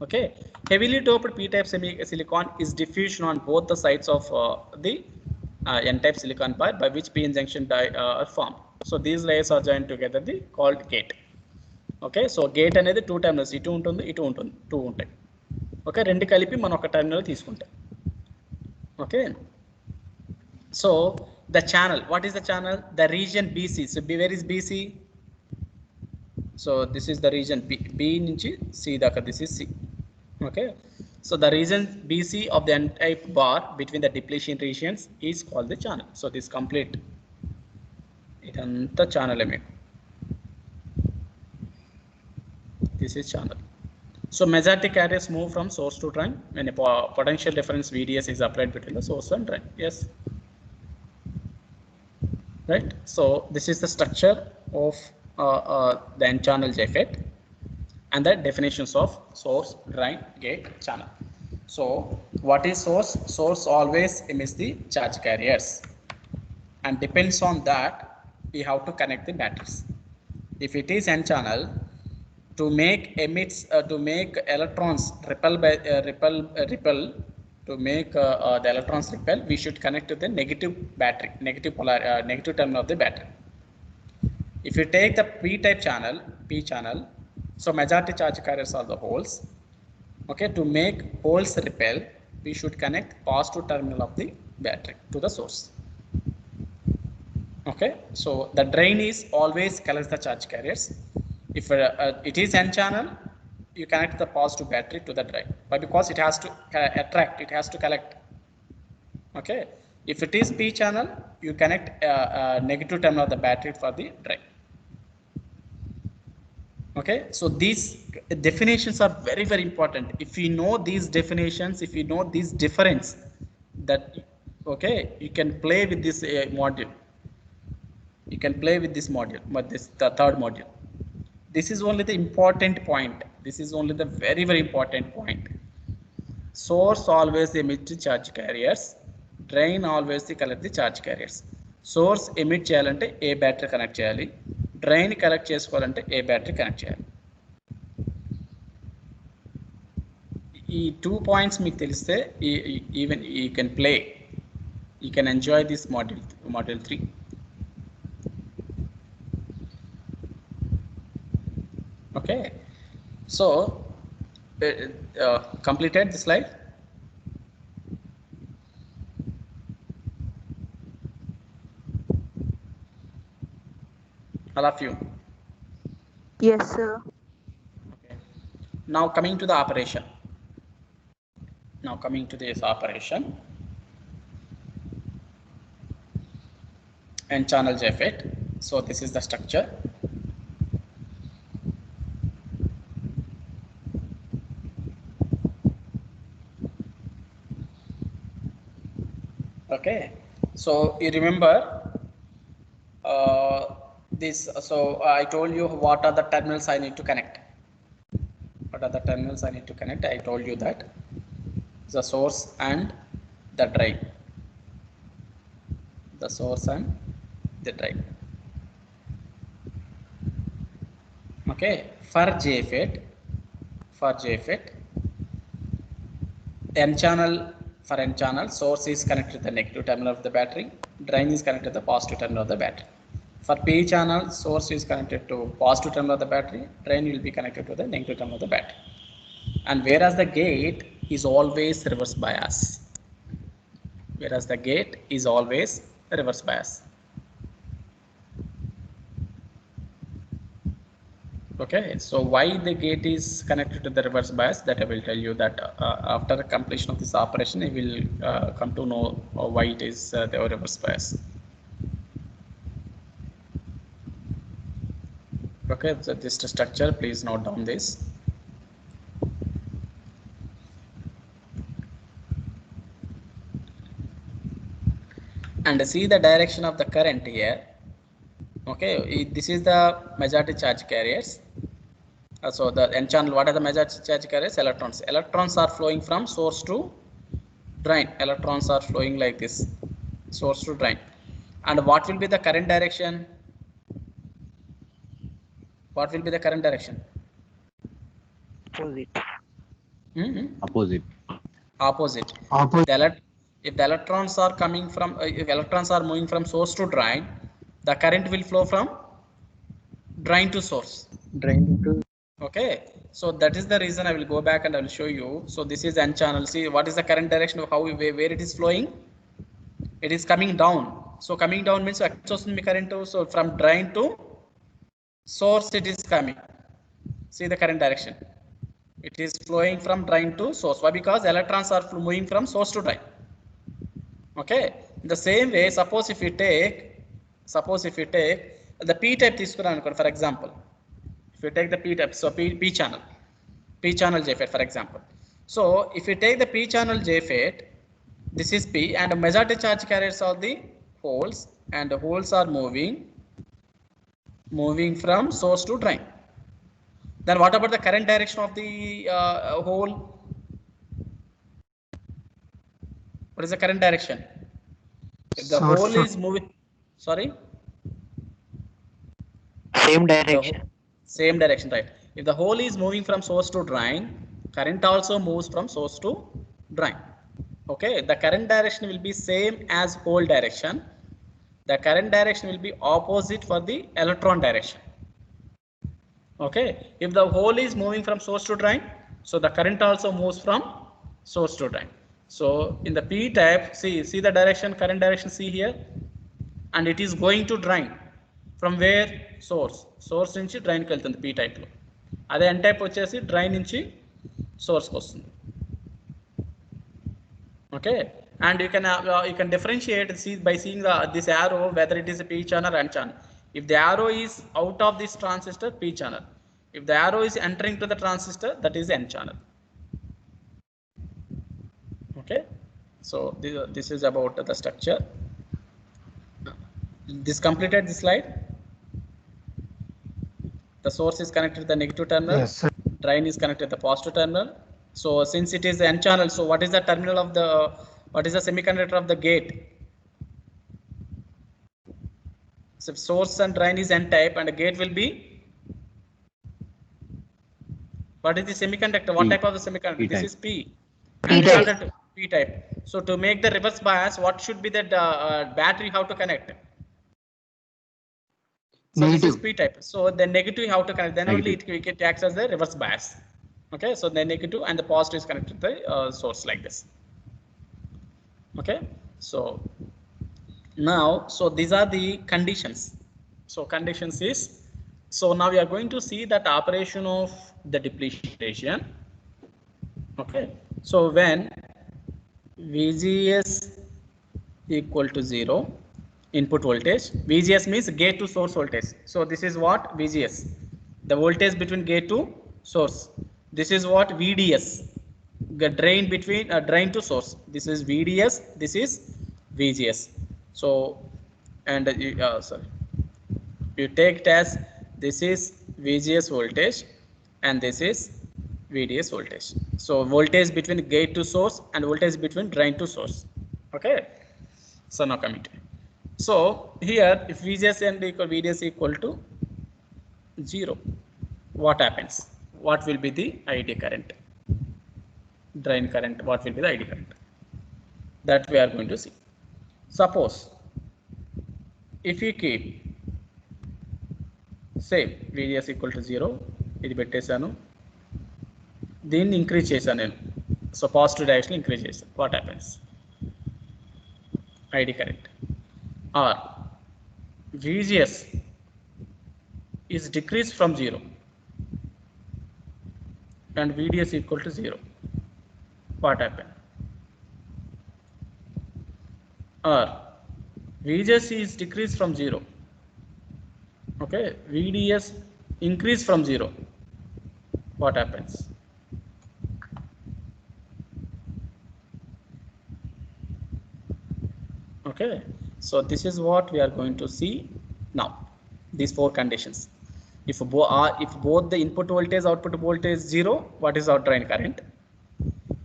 Okay. Heavily doped P-type silicon is diffusion on both the sides of the N-type silicon bar, by which P-N junction are formed. So these layers are joined together, called gate. Okay. So gate అనేది two terminals, ఇటు ఉంటుంది, ఇటు ఉంటుంది, two ఉంటాయి. Okay, రెండు కలిపి మనం ఒక టెర్మినల్ తీసుకుంటాం. Okay, so the channel, what is the channel? The region BC. So where is BC? So this is the region B నుంచి C దాకా, this is C. Okay, so the region BC of the N-type bar between the depletion regions is called the channel. So this complete ఇదంతా channel మీకు. This is channel. So majority carriers move from source to drain when a potential difference VDS is applied between the source and drain. Yes. Right. So this is the structure of the N channel JFET and the definitions of source, drain, gate, channel. So what is source? Source always emits the charge carriers, and depends on that we have to connect the batteries. If it is N channel, to make electrons repel to make the electrons repel, we should connect to the negative battery, negative terminal of the battery. If you take the P-type channel, P channel, so majority charge carriers are the holes. Okay, to make holes repel, we should connect positive terminal of the battery to the source. Okay, so the drain is always collects the charge carriers. If it is N channel, you connect the positive battery to the drain, but because it has to attract, it has to collect. Okay, if it is P channel, you connect negative terminal of the battery for the drain. Okay, so these definitions are very, very important. If you know these definitions, if you know these difference, that okay, you can play with this module. You can play with this module, but this the third module. This is only the important point. This is only the very, very important point. Source always emits charge carriers. Drain always collect the charge carriers. Source emit చేయాలంటే ఏ battery connect చేయాలి, drain connect చేసుకోవాలంటే ఏ battery connect చేయాలి. ఈ 2 points మీకు తెలిస్తే even you can play, you can enjoy this module 3. Okay, so completed the slide. All of you? Yes, sir. Okay. Now coming to the operation. Now coming to this operation. N channel JFET. So this is the structure. Okay, so you remember this. So I told you what are the terminals I need to connect. What are the terminals I need to connect? I told you that the source and the drain. The source and the drain. Okay, for JFET, N channel, for N channel, source is connected to the negative terminal of the battery, drain is connected to the positive terminal of the battery. For P channel, source is connected to positive terminal of the battery, drain will be connected to the negative terminal of the battery. And whereas the gate is always reverse bias. Whereas the gate is always reverse bias. Okay, so why the gate is connected to the reverse bias, that I will tell you that after completion of this operation, you will come to know why it is the reverse bias. Okay, so this structure, please note down this. And see the direction of the current here. Okay, this is the majority charge carriers. So the N channel, what are the majority charge carriers? Electrons. Electrons are flowing from source to drain. Electrons are flowing like this, source to drain. And what will be the current direction? What will be the current direction? Opposite. Opposite. Opposite. If the electrons are coming from, if electrons are moving from source to drain, the current will flow from drain to source. Drain to. Okay, so that is the reason I will go back and I will show you. So this is N channel. See what is the current direction of how where it is flowing? It is coming down. So coming down means current. So from drain to source it is coming. See the current direction. It is flowing from drain to source. Why? Because electrons are moving from source to drain. Okay. In the same way, suppose if you take the P type for example. If you take the P type, so P channel JFET, for example. So if you take the P channel JFET, this is P, and the majority charge carriers are the holes, and the holes are moving from source to drain. Then what about the current direction of the hole? What is the current direction? If the hole is moving, sorry? Same direction. Same direction, right? If the hole is moving from source to drain, current also moves from source to drain. Okay, the current direction will be same as hole direction. The current direction will be opposite for the electron direction. Okay, if the hole is moving from source to drain, so the current also moves from source to drain. So in the P type, see the direction, current direction, see here, and it is going to drain. From where? Source నుంచి drain కి వెళ్తుంది P type లో. అదే N type వచ్చేసి drain నుంచి source కి వస్తుంది. Okay, and you can differentiate by seeing this arrow whether it is a P channel or N channel. If the arrow is out of this transistor, P channel. If the arrow is entering to the transistor, that is N channel. Okay, so this is about the structure. This completed the slide. The source is connected to the negative terminal. Yes, sir. Drain is connected to the positive terminal. So since it is N channel, so what is the terminal of the, what is the semiconductor of the gate? So source and drain is N type, and the gate will be, what is the semiconductor? What type of the semiconductor? This is P. P type. So to make the reverse bias, what should be the battery? How to connect? So Negative. this is P type. So the negative how to connect? Then Negative. only it acts as the reverse bias. Okay, so the negative and the positive is connected to the source like this. Okay, so now, so these are the conditions. So conditions is, so now we are going to see that operation of the depletion. Okay, so when VGS equal to 0 input voltage. VGS means gate to source voltage. So this is what VGS, the voltage between gate to source. This is what VDS, the drain between drain to source. This is VDS. This is VGS. So and sorry, you take it as this is VGS voltage and this is VDS voltage. So voltage between gate to source and voltage between drain to source. Okay. So now coming to. So here if VGS and equal VDS equal to 0, what happens? What will be the ID current? Drain current, what will be the ID current? That we are going to see. Suppose if we keep say VDS equal to 0, ఇది పెట్టేశాను, దీన్ని increase చేశాను నేను. So positive direction increase చేశాను. What happens? ID current or VGS is decreased from 0 and VDS equal to 0. What happened? Or VGS is decreased from 0. Okay, VDS increase from 0. What happens? Okay, so this is what we are going to see now. These 4 conditions. If both the input voltage, output voltage is 0, what is our drain current?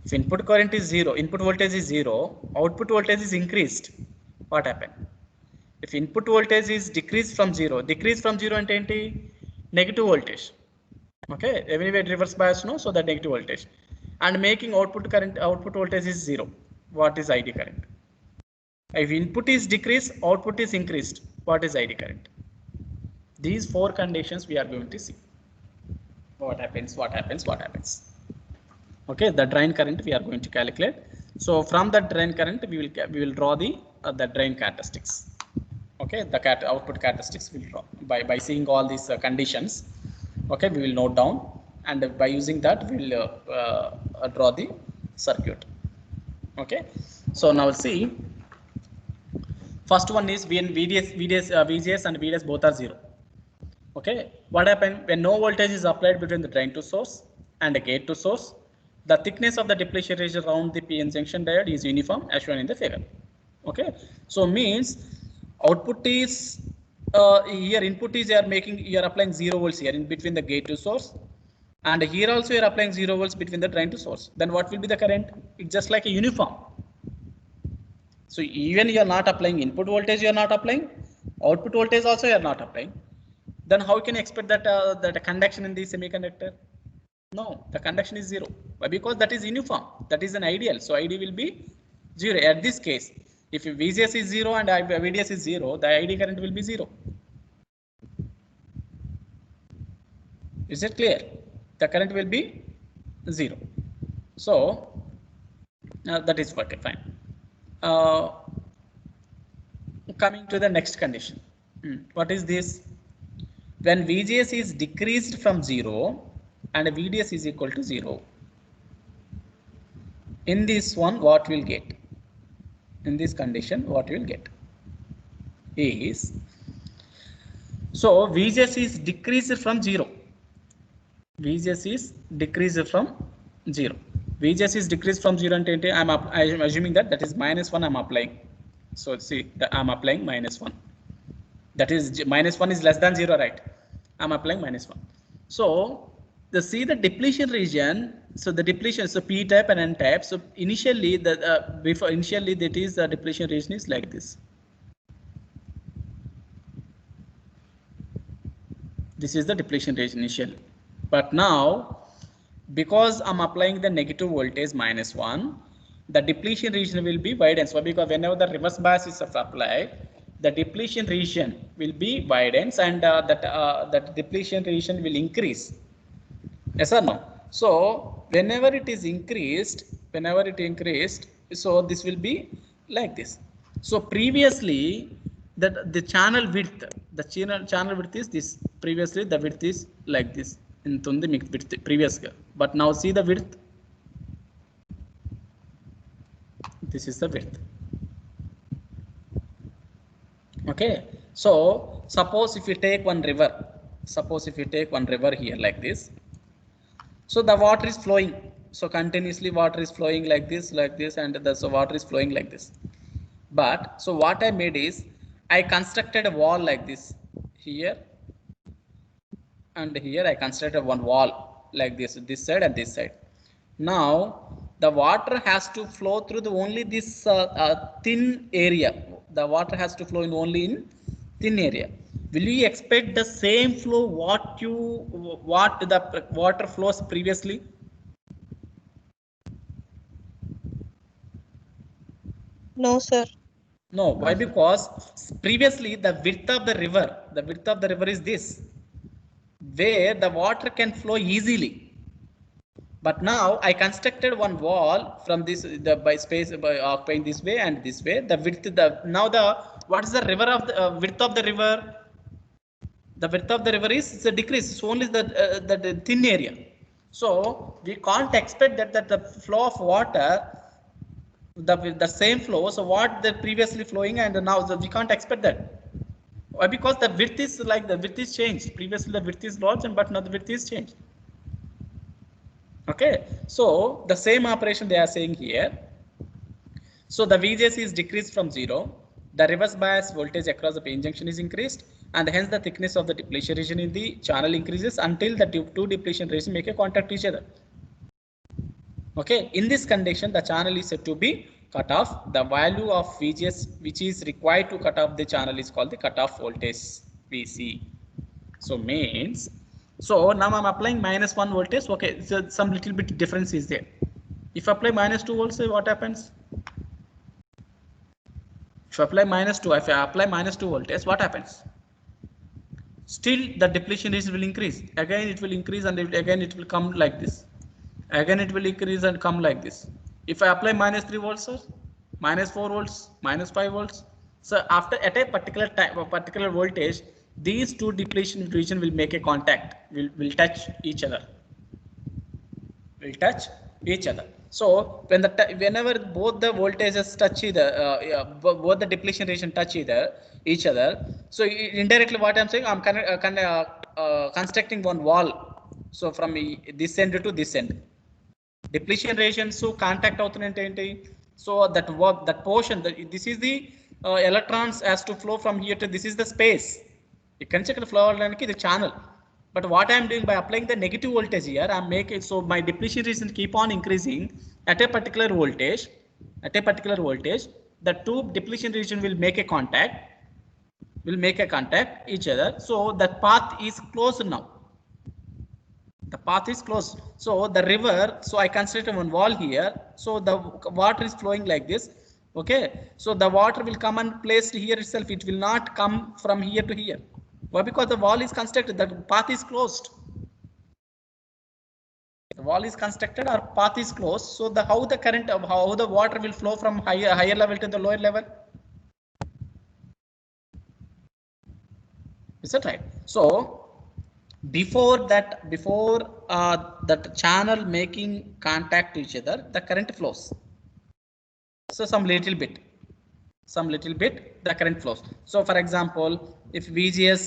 If input current is 0, input voltage is 0, output voltage is increased, what happened? If input voltage is decreased from 0, decreased from 0 and negative voltage. Okay, anyway reverse bias, no, so that negative voltage, and making output current, output voltage is 0. What is ID current? If input is decreased, output is increased, what is ID current? These 4 conditions we are going to see. What happens? What happens? What happens? Okay, the drain current we are going to calculate. So from the drain current we will draw the drain characteristics. Okay, the output characteristics we will draw by seeing all these conditions. Okay, we will note down, and by using that we will draw the circuit. Okay, so now see. First one is when VGS and VDS both are 0. Okay, what happens when no voltage is applied between the drain to source and the gate to source? The thickness of the depletion region around the PN junction diode is uniform as shown in the figure. Okay, so means output is here input is you are applying 0 volts here in between the gate to source, and here also you are applying 0 volts between the drain to source. Then what will be the current? It's just like a uniform. So even you are not applying input voltage, you are not applying output voltage also you are not applying. Then how can you expect that that a conduction in the semiconductor? No, the conduction is 0. Why? Because that is uniform. That is an ideal. So ID will be 0. At this case, if VGS is 0 and VDS is 0, the ID current will be 0. Is it clear? The current will be 0. So that is okay, fine. Coming to the next condition. What is this? When VGS is decreased from 0 and VDS is equal to 0. In this one, what we'll get? In this condition, what we'll get is, so VGS is decreased from 0. VGS is decreased from 0. VGS is decreased from 0 and I'm assuming that is -1 I'm applying. So see, I'm applying -1. That is -1 is less than 0, right? I'm applying -1. So see the depletion region. So the depletion, so P type and N type. So initially initially that is the depletion region is like this. This is the depletion region initially. But now, because I'm applying the negative voltage -1, the depletion region will be widened. So because whenever the reverse bias is applied, the depletion region will be widened, and that depletion region will increase. Yes or no? So whenever it increased, so this will be like this. So previously the channel width, channel width is this. Previously the width is like this. Previous, but now see the width. This is the width. Okay, so suppose if you take one river, here like this, so the water is flowing, so continuously water is flowing like this, and so water is flowing like this. But so what I made is I constructed a wall like this here, and here I constructed one wall like this side and this side. Now the water has to flow through the only this thin area. The water has to flow in only in thin area. Will you expect the same flow what the water flows previously? No, sir. No. Why? Because previously the width of the river is this, where the water can flow easily. But now I constructed one wall from this by occupying this way and this way. The width what is the river of the width of the river? The width of the river is a decrease. It's only the thin area. So we can't expect that the flow of water, the same flow. So what the previously flowing and now we can't expect that. Why? Because the width is changed. Previously the width is large, but now the width is changed. Okay, so the same operation they are saying here. So the VJC is decreased from 0. The reverse bias voltage across the PN junction is increased, and hence the thickness of the depletion region in the channel increases until the two depletion regions make a contact to each other. Okay, in this condition, the channel is said to be cut off. The value of VGS which is required to cut off the channel is called the cutoff voltage, VC. So means, so now I'm applying -1 voltage. Okay, so some little bit difference is there. If I apply -2 volts, what happens? If I apply -2 voltage, what happens? Still the depletion region will increase. Again it will increase, and again it will come like this. Again it will increase and come like this. If I apply -3 volts, sir, -4 volts, -5 volts. So after at a particular time, a particular voltage, these two depletion region will make a contact, will touch each other. So whenever both the voltages touch both the depletion region touch each other. So indirectly what I'm saying, I'm constructing one wall. So from this end to this end, depletion region so contact అవుతున్నట్టు. So that portion, this is the electrons has to flow from here to this is the space. ఇక్కడ నుంచి ఇక్కడ flow అవడానికి ఇది channel. But what I am doing by applying the negative voltage here, I am making so my depletion region keep on increasing at a particular voltage. The two depletion region will make a contact each other. So that path is closed now. The path is closed. So the river, so I constructed one wall here. So the water is flowing like this. Okay. So the water will come and placed here itself. It will not come from here to here. Why? Because the wall is constructed, the path is closed. The wall is constructed, our path is closed. So how the current, how the water will flow from higher level to the lower level? Is that right? So before that channel making contact to each other, the current flows. So some little bit the current flows. So for example, if VGS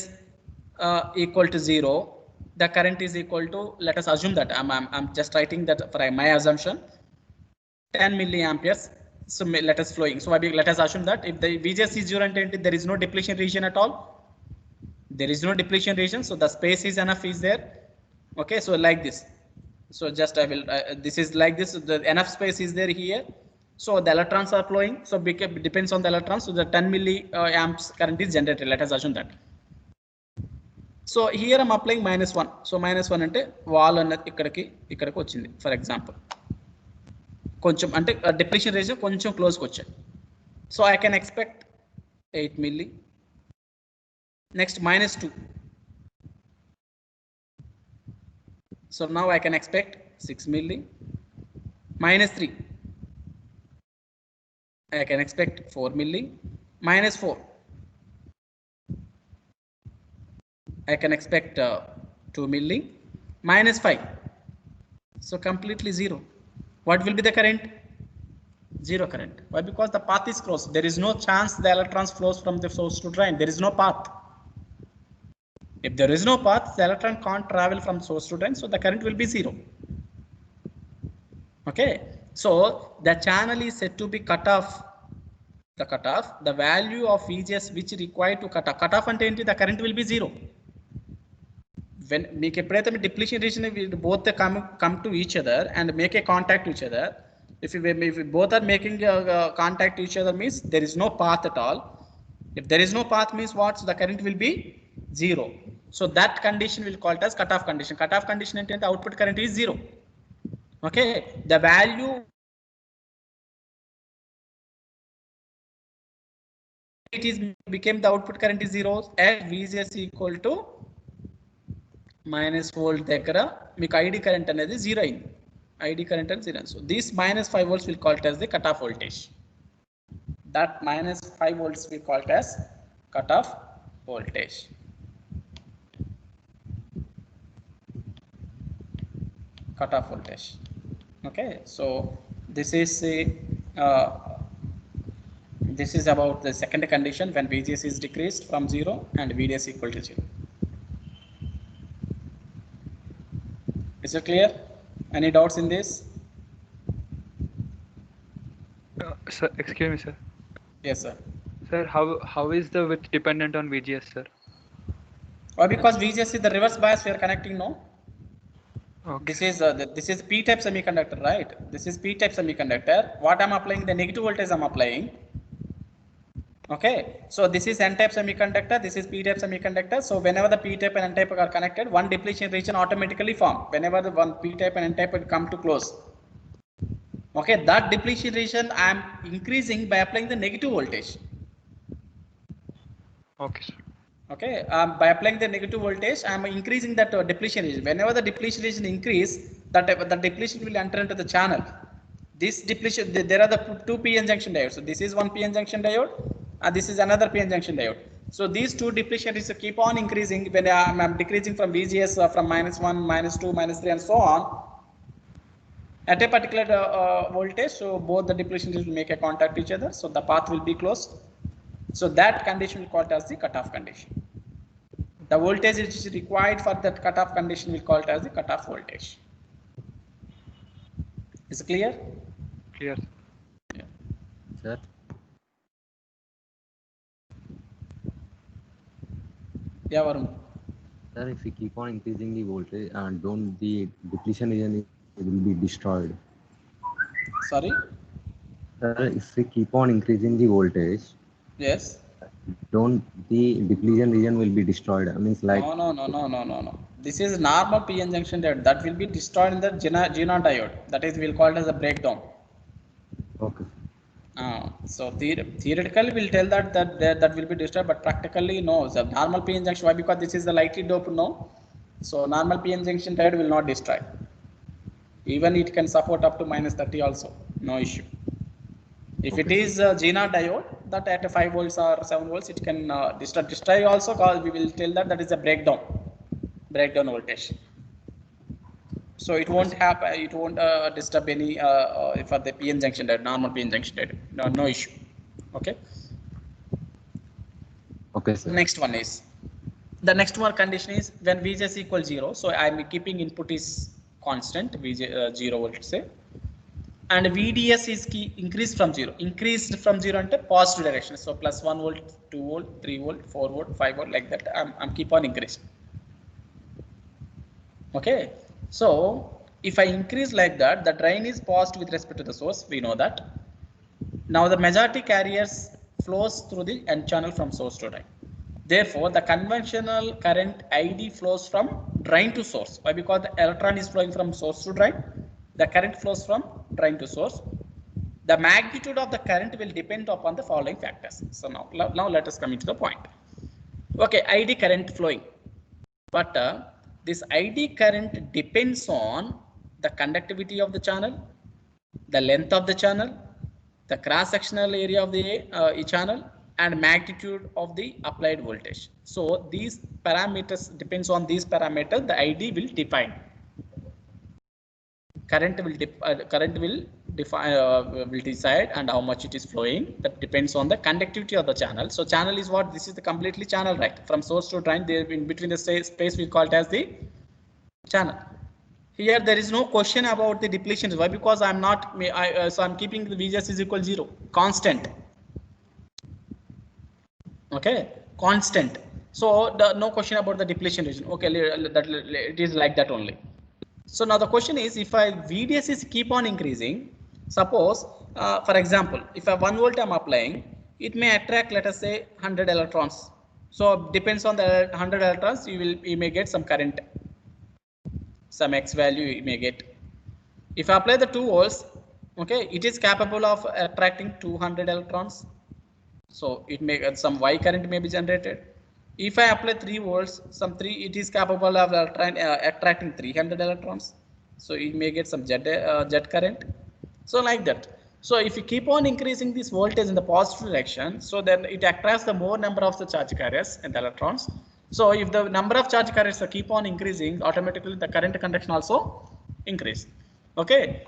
equal to 0, the current is equal to, let us assume that I'm just writing that for my assumption, 10 milliamperes. So let us flowing. So let us assume that if the VGS is 0 and 10, there is no depletion region at all. So the space is enough is there. Okay, so like this. So just I will this is like this. The enough space is there here. So the electrons are flowing. So depends on the electrons. So the 10 milliamps current is generated. Let us assume that. So here I'm applying -1. So -1 అంటే wall అన్నది ఇక్కడికి వచ్చింది. For example కొంచెం అంటే depletion ratio కొంచెం క్లోజ్కి వచ్చాయి. So I can expect 8 milli. Next -2. So now I can expect 6 milli. -3. I can expect 4 milli. -4. I can expect 2 milli. -5. So completely 0. What will be the current? Zero current. Why? Because the path is closed. There is no chance the electrons flows from the source to drain. There is no path. If there is no path, the electron can't travel from source to drain, so the current will be zero. Okay, so the channel is said to be cut off. The cutoff, the value of VGS which required to cut off. Cut off ante the current will be zero. When make a depletion region, both come to each other and make a contact to each other. If both are making contact to each other, means there is no path at all. If there is no path, means what? So the current will be zero. So that condition will call it as cutoff condition. Cutoff condition ante the output current is zero. Okay, the value it is became the output current is zero at VGS equal to minus volt దగ్గర మీకు ID current అనేది zero అయింది. ID current and zero. So this minus 5 volts will call it as the cutoff voltage. That minus 5 volts we call it as cutoff voltage. Cutoff voltage. Okay, so this is this is about the second condition when VGS is decreased from 0 and VDS equal to 0. Is it clear? Any doubts in this? Sir, excuse me, sir. Yes, sir. Sir, how is the width dependent on VGS, sir? Or because VGS is the reverse bias we are connecting, no? Okay. This is P-type semiconductor, right? This is P-type semiconductor. What I'm applying, the negative voltage I'm applying. Okay, so this is N-type semiconductor, this is P-type semiconductor. So whenever the P-type and N-type are connected, one depletion region automatically form. Whenever the one P-type and N-type will come to close. Okay, that depletion region I am increasing by applying the negative voltage. Okay, sir. Okay, by applying the negative voltage, I am increasing that depletion region. Whenever the depletion region increase, the depletion will enter into the channel. This depletion, there are the two PN junction diodes. So this is one PN junction diode, and this is another PN junction diode. So these two depletion regions keep on increasing when I am decreasing from VGS from -1, -2, -3, and so on. At a particular voltage, so both the depletion regions will make a contact to each other. So the path will be closed. So that condition will call it as the cutoff condition. The voltage which is required for that cutoff condition will call it as the cutoff voltage. Is it clear? Clear. Yeah. Sir, Yeah, Varun. sir, if we keep on increasing the voltage and don't the depletion region will be destroyed. Sorry. Sir, if we keep on increasing the voltage, Yes. don't the depletion region will be destroyed? I mean, like No. This is normal PN junction diode that will be destroyed in the GNOT diode. That is, we'll call it as a breakdown. okay. So theoretically we'll tell that will be destroyed, but practically no. The normal PN junction, why? Because this is the lightly doped, no. So normal PN junction diode will not destroy. Even it can support up to -30 also, no issue. If it is GNOT diode, that at 5 volts or 7 volts, it can destroy also, because we will tell that is a breakdown voltage. So it won't happen. It won't disturb any for the PN junction diode, normal PN junction diode. No issue. Okay. Okay, sir. Next one is the next one condition is when VGS equals 0. So I am keeping input is constant, 0 volt say, and VDS is increased from 0. Increased from 0 ante positive direction. So +1 volt, 2 volt, 3 volt, 4 volt, 5 volt, like that. I'm keep on increasing. Okay. So if I increase like that, the drain is positive with respect to the source. We know that. Now the majority carriers flows through the N channel from source to drain. Therefore, the conventional current ID flows from drain to source. Why? Because the electron is flowing from source to drain. The current flows from drain to source. The magnitude of the current will depend upon the following factors. So now let us come into the point. Okay, ID current flowing, but this ID current depends on the conductivity of the channel, the length of the channel, the cross-sectional area of the channel, and magnitude of the applied voltage. So these parameters depends on these parameters. The ID will define. Current will will decide and how much it is flowing. That depends on the conductivity of the channel. So channel is what? This is the completely channel, right? From source to drain, there in between the space we call it as the channel. Here there is no question about the depletion. Why? Because I'm not, so I'm keeping the VGS is equal 0, constant. Okay, constant. So no question about the depletion region. Okay, that it is like that only. So now the question is, if VDS is keep on increasing, suppose for example, if 1 volt I'm applying, it may attract, let us say, 100 electrons. So depends on the 100 electrons, you may get some current, some X value you may get. If I apply the 2 volts, okay, it is capable of attracting 200 electrons. So it may some Y current may be generated. If I apply 3 volts, it is capable of attracting 300 electrons. So it may get some jet current. So like that. So if you keep on increasing this voltage in the positive direction, so then it attracts the more number of the charge carriers and the electrons. So if the number of charge carriers keep on increasing, automatically the current conduction also increase. Okay,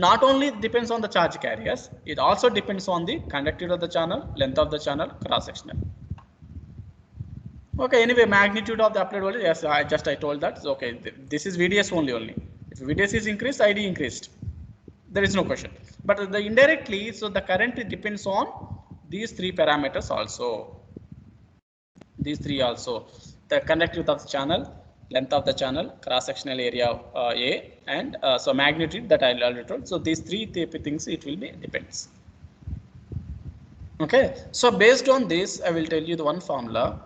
not only depends on the charge carriers, it also depends on the conductivity of the channel, length of the channel, cross sectional. Okay, anyway, magnitude of the applied voltage, yes, I told that. So, okay, this is VDS only. If VDS is increased, ID increased. There is no question. But the indirectly, so the current depends on these 3 parameters also. These 3 also. The conductivity of the channel, length of the channel, cross-sectional area A, and so magnitude that I already told. So these 3 things it will be depends. Okay, so based on this, I will tell you the one formula.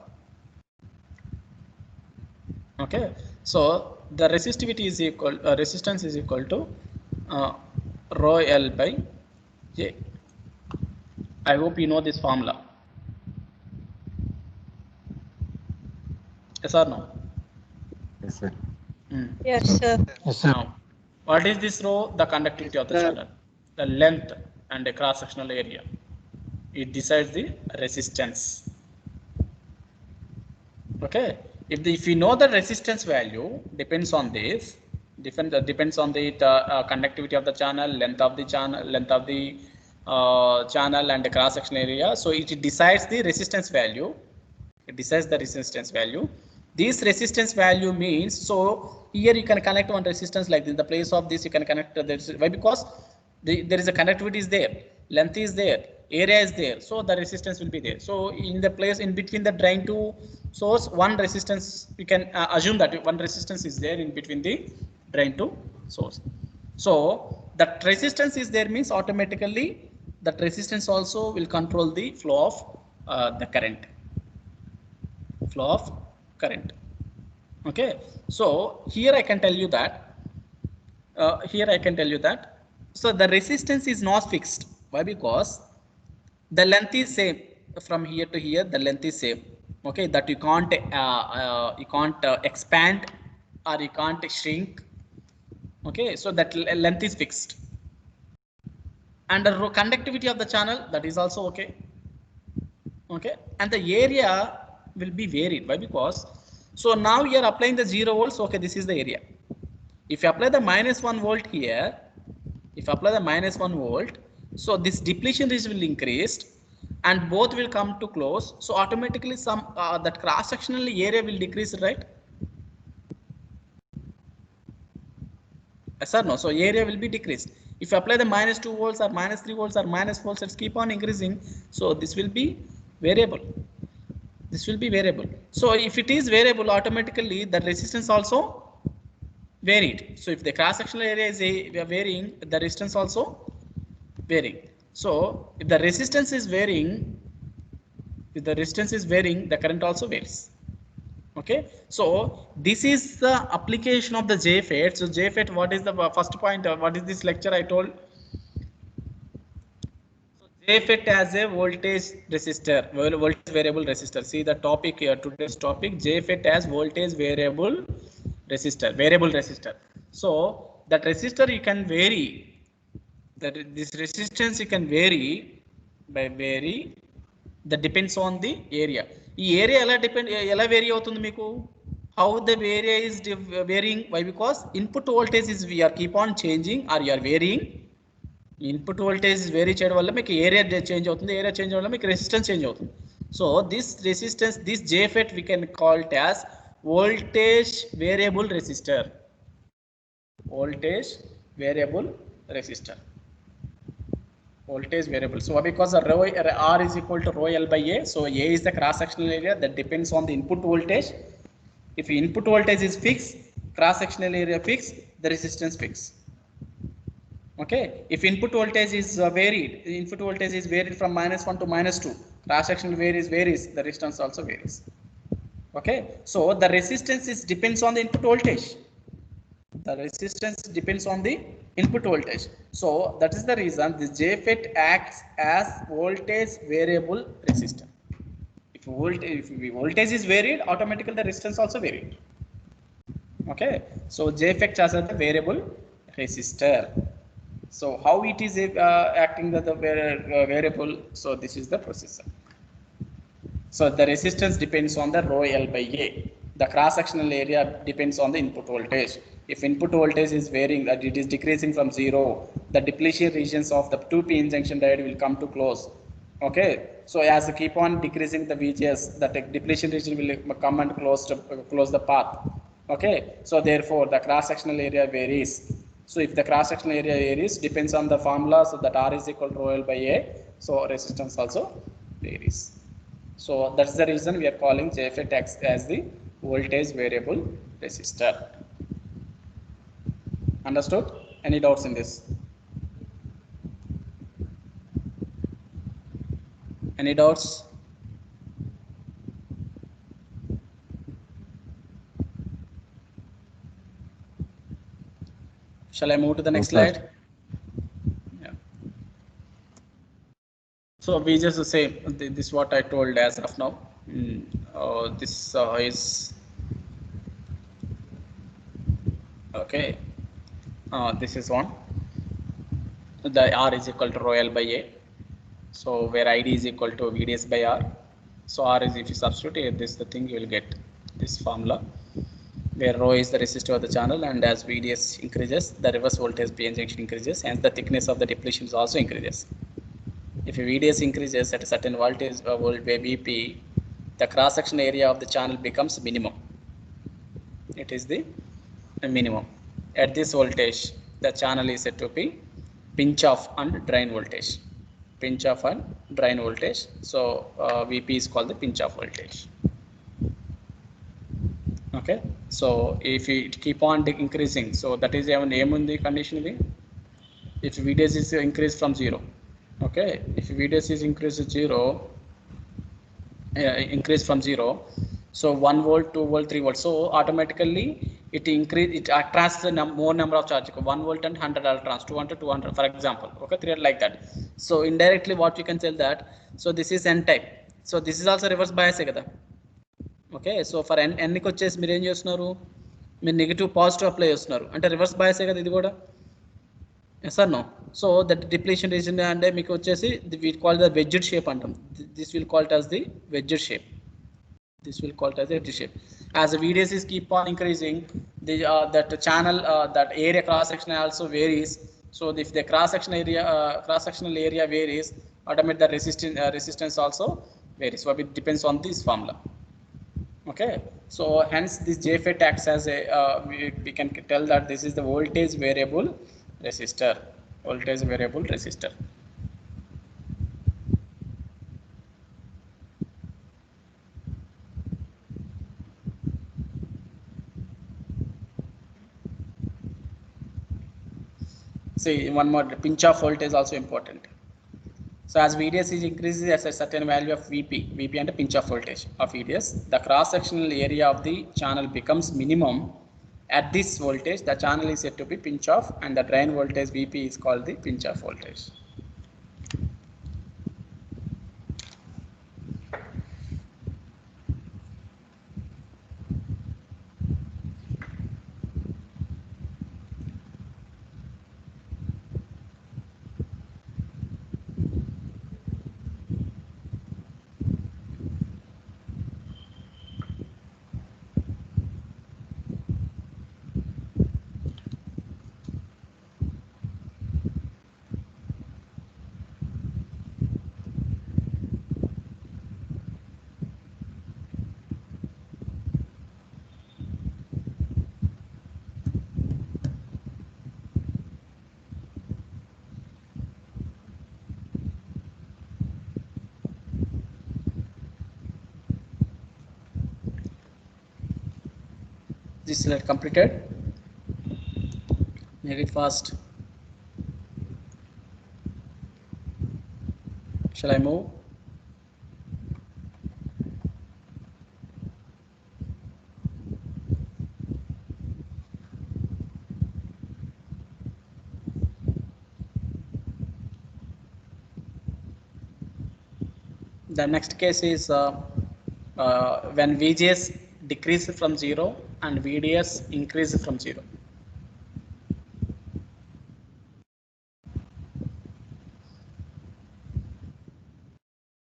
Okay, so the resistivity is equal, resistance is equal to rho L by J. I hope you know this formula. Yes or no? Yes, sir. Yes, sir. Yes, sir. Now, what is this rho? The conductivity of the channel, the length and the cross-sectional area. It decides the resistance. Okay, if you know the resistance value depends on this, depends on the conductivity of the channel, length of the channel, channel and the cross-sectional area. So it decides the resistance value. It decides the resistance value. This resistance value means, so here you can connect one resistance like this. In the place of this, you can connect this. Why? Because there is a conductivity is there, length is there, area is there, so the resistance will be there. So in the place in between the drain to source, one resistance, we can assume that one resistance is there in between the drain to source. So that resistance is there means automatically that resistance also will control the flow of the current. Flow of current. Okay, so here I can tell you that. So the resistance is not fixed. Why? Because the length is same from here to here. The length is same. Okay, that you can't expand or you can't shrink. Okay, so that length is fixed. And the conductivity of the channel, that is also okay. Okay, and the area will be varied. Why? Because so now you are applying the 0 volts. Okay, this is the area. If you apply the -1 volt here, if you apply the -1 volt, so this depletion region will increase and both will come to close. So automatically some that cross-sectional area will decrease, right? Yes or no? So area will be decreased. If you apply the -2 volts or -3 volts or -4 volts, it's keep on increasing. So this will be variable. This will be variable. So if it is variable, automatically the resistance also varied. So if the cross-sectional area is varying, the resistance also varying. So if the resistance is varying, the current also varies. Okay, so this is the application of the JFET. So JFET, what is the first point? What is this lecture I told? JFET as a voltage resistor, voltage variable resistor. See the topic here, today's topic, JFET as voltage variable resistor. So that resistor you can vary, that this resistance you can vary by that depends on the area. ఈ area ఎలా vary అవుతుంది మీకు? How the area is varying? Why? Because input voltage is we are keep on changing or you are varying input voltage vary చేయడం వల్ల మీకు area change అవుతుంది, area change వల్ల మీకు రెసిస్టెన్స్ చేంజ్ అవుతుంది. So this resistance, this JFET we can call it as voltage variable resistor. Voltage variable resistor. Voltage variable. So because rho R is equal to rho L by A, so A is the cross sectional area that depends on the input voltage. If input voltage is fixed, cross sectional area fixed, the resistance fixed. Okay, if input voltage is varied, input voltage is varied from -1 to -2, cross sectional varies, the resistance also varies. Okay, so the resistance is depends on the input voltage. The resistance depends on the input voltage. So that is the reason this JFET acts as voltage variable resistor. If voltage is varied, automatically the resistance also varied. Okay, so JFET as a variable resistor. So how it is acting the variable? So this is the processor. So the resistance depends on the rho L by A. The cross sectional area depends on the input voltage. If input voltage is varying, that it is decreasing from 0, the depletion regions of the 2p junction diode will come to close. Okay, so as you keep on decreasing the VGS, the depletion region will come and close the path. Okay, so therefore the cross sectional area varies. So if the cross sectional area varies, depends on the formula, so that R is equal to rho L by A, so resistance also varies. So that's the reason we are calling JFET as the voltage variable resistor. Understood? Any doubts in this? Any doubts? Shall I move to the next slide? Yeah. So we just the same. This is what I told as of now. This is okay. This is one. The R is equal to rho L by A. So where ID is equal to VDS by R. So R is, if you substitute this the thing, you will get this formula, where rho is the resistor of the channel, and as VDS increases, the reverse voltage PN junction increases, and the thickness of the depletion also increases. If VDS increases at a certain voltage VP, the cross section area of the channel becomes minimum. It is the minimum. At this voltage, the channel is said to be pinch off and drain voltage. Pinch off and drain voltage. So VP is called the pinch off voltage. Okay, so if it keep on increasing, so that is even aim in the condition. If VDS is increased from 0, okay, if VDS is increased to 0, increase from 0, so 1 volt, 2 volt, 3 volt, so automatically it attracts the more number of charge, 1 volt and 100 electrons, 200 for example, okay, 300 like that. So indirectly what we can tell that, so this is N type, so this is also reverse bias kada. Okay, so for n కి వచ్చేసి మీరు ఏం చేస్తున్నారు, మీరు negative positive apply చేస్తున్నారు అంటే reverse బయాసే కదా ఇది కూడా. Yes or no? So that depletion region అంటే మీకు వచ్చేసి we call the wedged shape అంటాం. This will call it as the wedged shape. This will call it as a wedge shape. As the VDS is keep on increasing, the that channel that area cross section also varies. So if the cross sectional area varies, automatically the resistance also varies. So it depends on this formula. Okay, so hence this JFET acts as a we can tell that this is the voltage variable resistor. Voltage variable resistor. See, one more, pinch off voltage is also important. So as VDS is increases as a certain value of VP and a pinch off voltage of VDS, the cross sectional area of the channel becomes minimum. At this voltage, the channel is said to be pinch off, and the drain voltage VP is called the pinch off voltage. This slide completed. Make it fast. Shall I move? The next case is when VGS decreases from 0 and VDS increases from 0.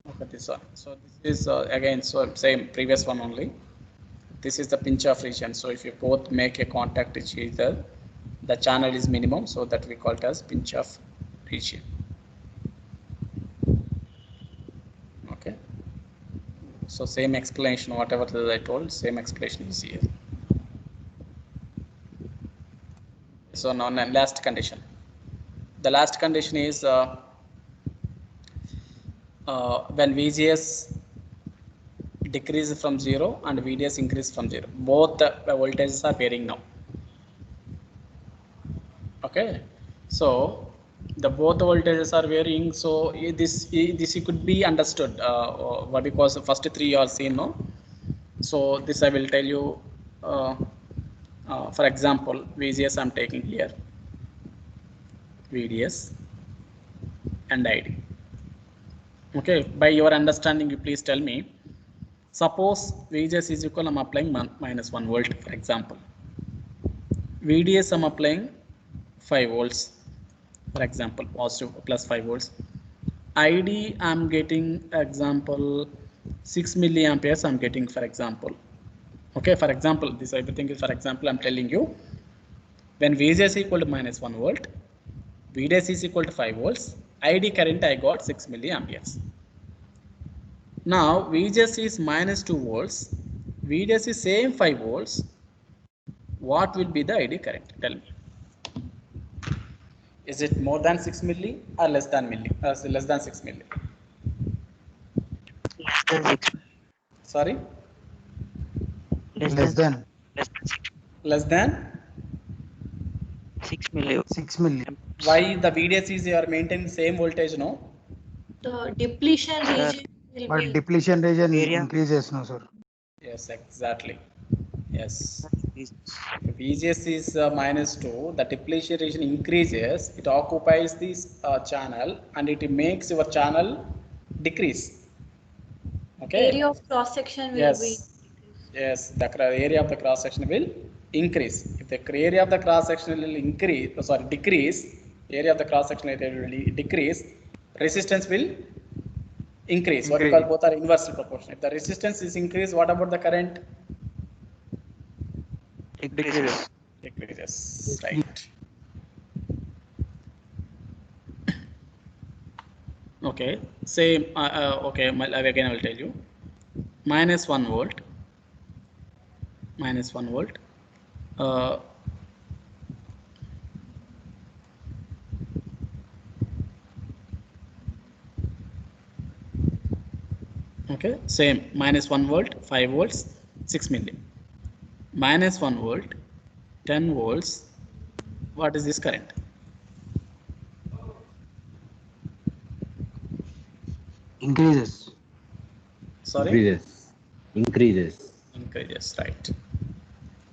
Look at this one. So this is again same previous one only. This is the pinch off region. So if you both make a contact each other, the channel is minimum, so that we call it as pinch off region. Okay. So same explanation, whatever that I told, same explanation is here. So now last condition. The last condition is when VGS decreases from 0 and VDS increases from 0. Both the voltages are varying now. Okay. So the both the voltages are varying. So this could be understood. What because the first three you are seen, no? So this I will tell you. For example, VGS I'm taking here, VDS and ID. Okay, by your understanding, you please tell me. Suppose VGS is equal, I'm applying minus 1 volt, for example. VDS I'm applying 5 volts, for example, positive plus 5 volts. ID I'm getting example 6 milliamperes I'm getting, for example. Okay, for example, this everything is for example, I'm telling you. When VGS is equal to minus 1 volt, VDS is equal to 5 volts, ID current I got 6 milliamperes. Now VGS is minus 2 volts, VDS is same 5 volts. What will be the ID current? Tell me. Is it more than 6 milli or less than milli? Less than 6 milli? Less than 6. Sorry? Less than Less than? 6 million. 6 million. Why the VDS is you are maintaining same voltage, no? The depletion Sir, region will But be depletion region Area. increases, no, sir. Yes, exactly. Yes. Is VGS is minus 2, the depletion region increases, it occupies this channel and it makes your channel decrease. Okay. area of cross section will Yes. be Yes, the area of the cross section will increase. If the area of the cross section will decrease, area of the cross section will decrease, resistance will increase. What we call both are inversely proportional. If the resistance is increased, what about the current? decreases. Decreases, right. Okay, same, okay, again I will tell you. Minus 1 volt, minus 1 volt. Okay, same, minus 1 volt, 5 volts, 6 milli. Minus 1 volt, 10 volts. What is this current? Increases. Sorry? Increases. Increases, right.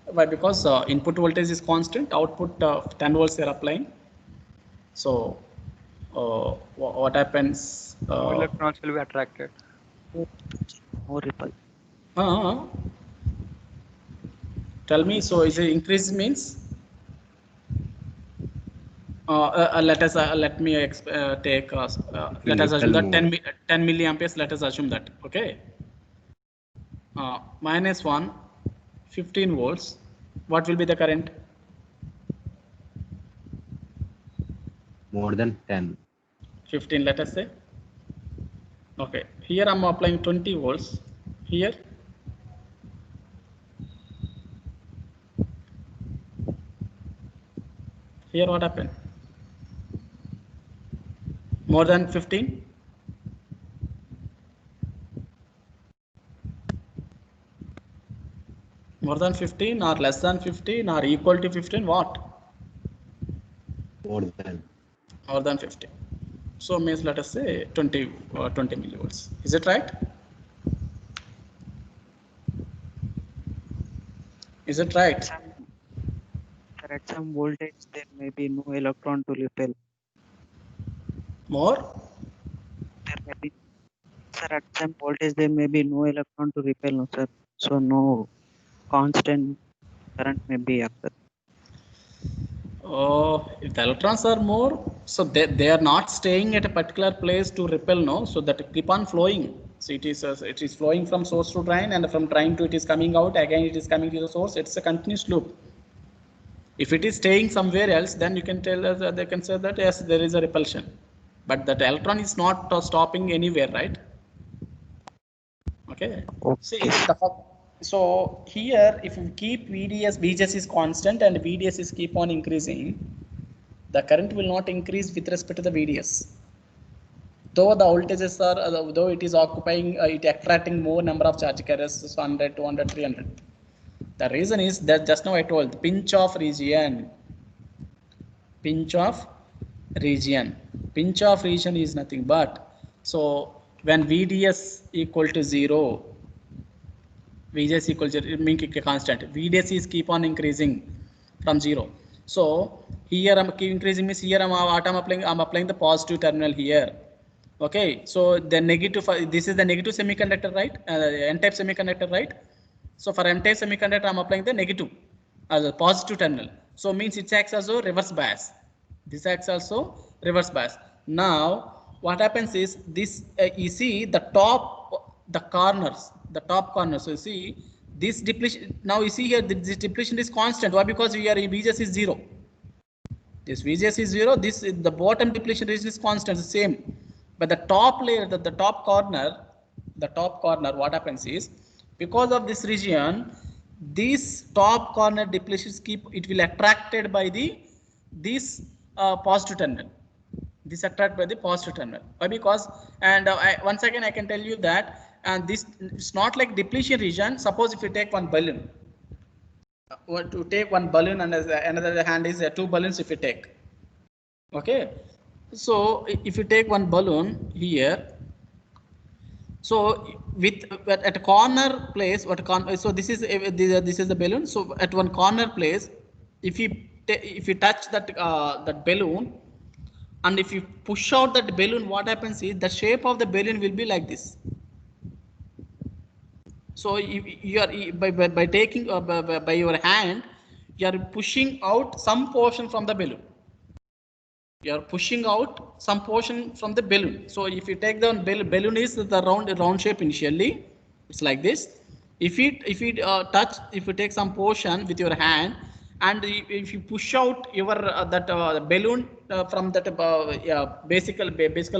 Why? Because input voltage is constant, output 10 volts they are applying. So what happens? More electrons will be attracted. More ripple. Tell me, so is it increase means? Let us let me take let us assume that 10 milliamperes. Let us assume that, okay. Minus 1, 15 volts. What will be the current? More than 10. 15, let us say. Okay, here I'm applying 20 volts. Here. Here what happened? More than 15? More than 15 or less than 15 or equal to 15, what? More than. More than 15. So means let us say 20 millivolts. Is it right? Is it right? Sir, at some voltage, there may be no electron to repel. More? There may be, sir, at some voltage, there may be no electron to repel, no, sir. So no constant current may be occur. If the electrons are more, so they are not staying at a particular place to repel, no, so that keep on flowing. So it is flowing from source to drain, and from drain to it is coming out, again it is coming to the source. It's a continuous loop. If it is staying somewhere else, then you can tell us they can say that yes, there is a repulsion, but that electron is not stopping anywhere, right? Okay. See, so here if you keep VGS is constant and VDS is keep on increasing, the current will not increase with respect to the VDS. Though the voltages are, though it is occupying, it attracting more number of charge carriers, so 100, 200, 300. The reason is that just now I told pinch off region. Pinch off region. Pinch off region is nothing but, so when VDS equal to 0, VDS equal to mean constant. VDS is keep on increasing from 0. So here I'm keep increasing means here I'm applying the positive terminal here. Okay, so the negative, this is the negative semiconductor, right? N-type semiconductor, right? So for N-type semiconductor, I'm applying the negative as a positive terminal. So means it acts also reverse bias. This acts also reverse bias. Now what happens is this you see the corners. So you see this depletion. Now you see here this depletion is constant. Why? Because we are VGS is 0. This VGS is 0. This the bottom depletion region is constant, the same. But the top layer, the top corner, what happens is because of this region, this top corner depletions it will attracted by this positive terminal. This attracted by the positive terminal. Why? Because once again I can tell you that, and this it's not like depletion region. Suppose if you take one balloon, to take one balloon and another hand is 2 balloons if you take. Okay, so if you take one balloon here, so with at a corner place, so this is the balloon. So at one corner place, if you touch that balloon, and if you push out that balloon, what happens is the shape of the balloon will be like this. So you are by taking by your hand, you are pushing out some portion from the balloon. You are pushing out some portion from the balloon. So if you take the balloon is the round shape initially, it's like this. If you take some portion with your hand, and if you push out your balloon from that basic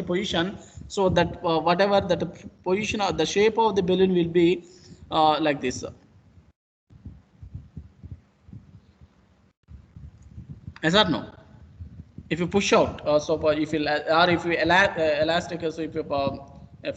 position, so that whatever that position or the shape of the balloon will be like this. Yes or no? If you push out, if you elastic, so if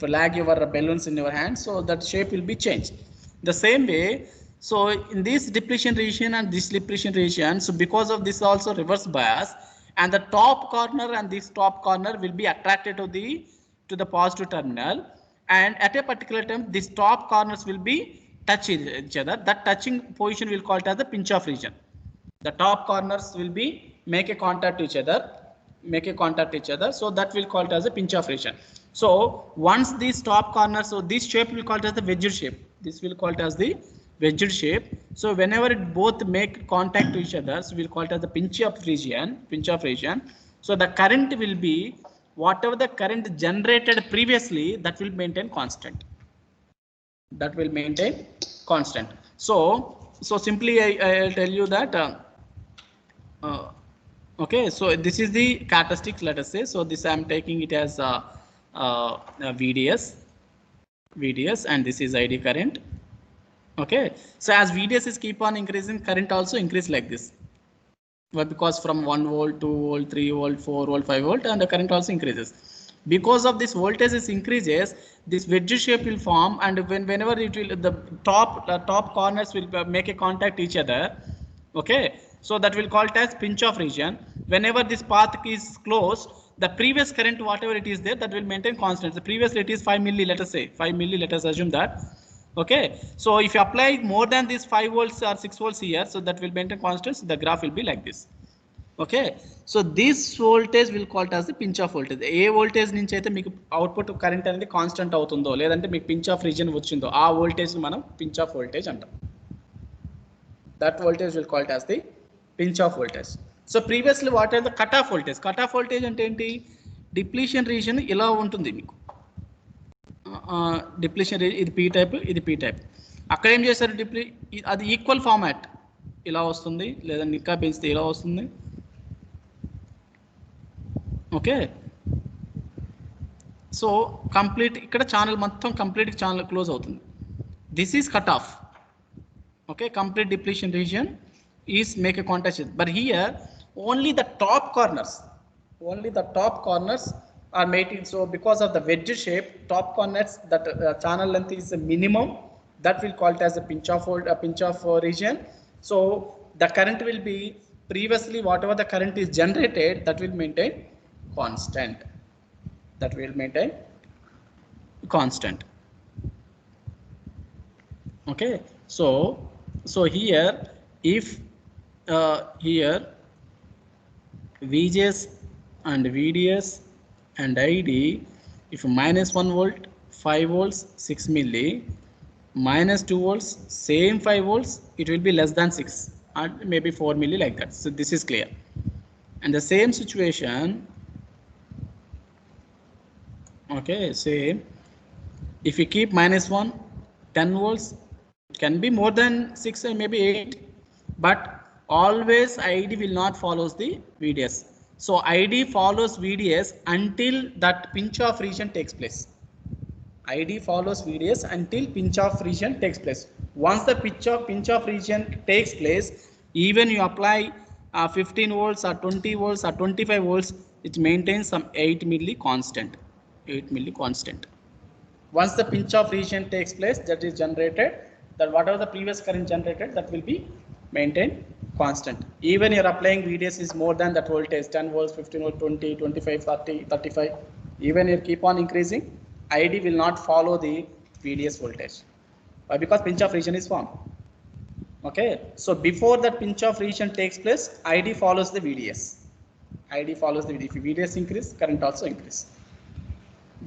you lag your balloons in your hand, so that shape will be changed. The same way, so in this depletion region and this depletion region, so because of this also reverse bias, and the top corner and this top corner will be attracted to the positive terminal, and at a particular time this top corners will be touch each other. That touching position will call it as the pinch off region. The top corners will be make a contact to each other, so that will call it as a pinch off region. So once these top corners, so this shape will call it as the wedged shape. This will call it as the wedged shape. So whenever it both make contact to each other, so we'll call it as the pinch off region. So the current will be whatever the current generated previously, that will maintain constant. So simply I'll tell you that okay, so this is the characteristics, let us say. So this I am taking it as VDS, and this is ID current. Okay, so as VDS is keep on increasing, current also increase like this. Well, because from 1 volt, 2 volt, 3 volt, 4 volt, 5 volt, and the current also increases. Because of this voltage is increases, this wedge shape will form, and whenever it will, the top corners will make a contact each other. Okay, so that will call it as pinch off region. Whenever this path is closed, the previous current, whatever it is there, that will maintain constant. The previous it is 5 milli, let us say 5 milli, let us assume that. Okay, so if you apply more than this 5 volts or 6 volts here, so that will maintain constant. So the graph will be like this. Okay, so this voltage will call it as the pinch off voltage. A voltage నుంచి అయితే మీకు output current అనేది constant అవుతుందో, లేదంటే మీకు pinch off region వచ్చిందో, ఆ voltage మనం pinch off voltage అంటాం. That voltage will call it as the pinch off voltage. So previously what are the cutoff voltage? Cutoff voltage అంటే ఏంటి? Depletion region ఇలా ఉంటుంది మీకు. Depletion ఇది P type, ఇది P type. అక్కడ ఏం చేశారు? అది ఈక్వల్ ఫార్మాట్ ఇలా వస్తుంది, లేదా ఇంకా పెంచితే ఇలా వస్తుంది. ఓకే, సో కంప్లీట్ ఇక్కడ ఛానల్ మొత్తం కంప్లీట్ ఛానల్ క్లోజ్ అవుతుంది. This is cut off. Okay, complete depletion region is make a contact, but here only the top corners are mating. So because of the wedge shape, top corners, that channel length is the minimum, that will call it as a pinch off region. So the current will be, previously whatever the current is generated, that will maintain constant. Okay, so here if here VGS and VDS and ID, if minus 1 volt, 5 volts, 6 milli, minus 2 volts, same 5 volts, it will be less than 6 and maybe 4 milli, like that. So this is clear. And the same situation, okay, same, if you keep minus 1, 10 volts, it can be more than 6 or maybe 8, but always ID will not follows the VDS. So ID follows VDS until that pinch off region takes place. ID follows VDS until pinch off region takes place. Once the pinch off region takes place, even you apply 15 volts or 20 volts or 25 volts, it maintains some 8 milli constant. Once the pinch off region takes place, that is generated, that whatever the previous current generated, that will be maintained constant. Even you're applying VDS is more than that voltage, 10 volts, 15 volts, 20, 25, 30, 35. Even you keep on increasing, ID will not follow the VDS voltage. Why? Because pinch off region is formed. Okay, so before that pinch off region takes place, ID follows the VDS. If VDS increase, current also increase.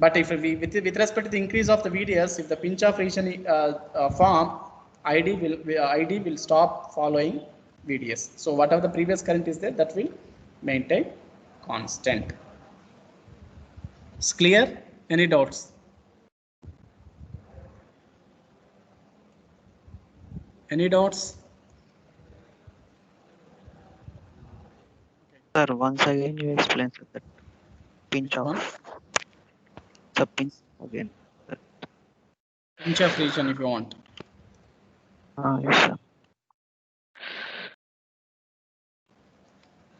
But if we, with respect to the increase of the VDS, if the pinch off region form, ID will stop following VDS. So whatever the previous current is there, that will maintain constant. It's clear? Any doubts? Sir, once again you explain that pinch off. The pinch again. Pinch off region if you want. Yes, sir.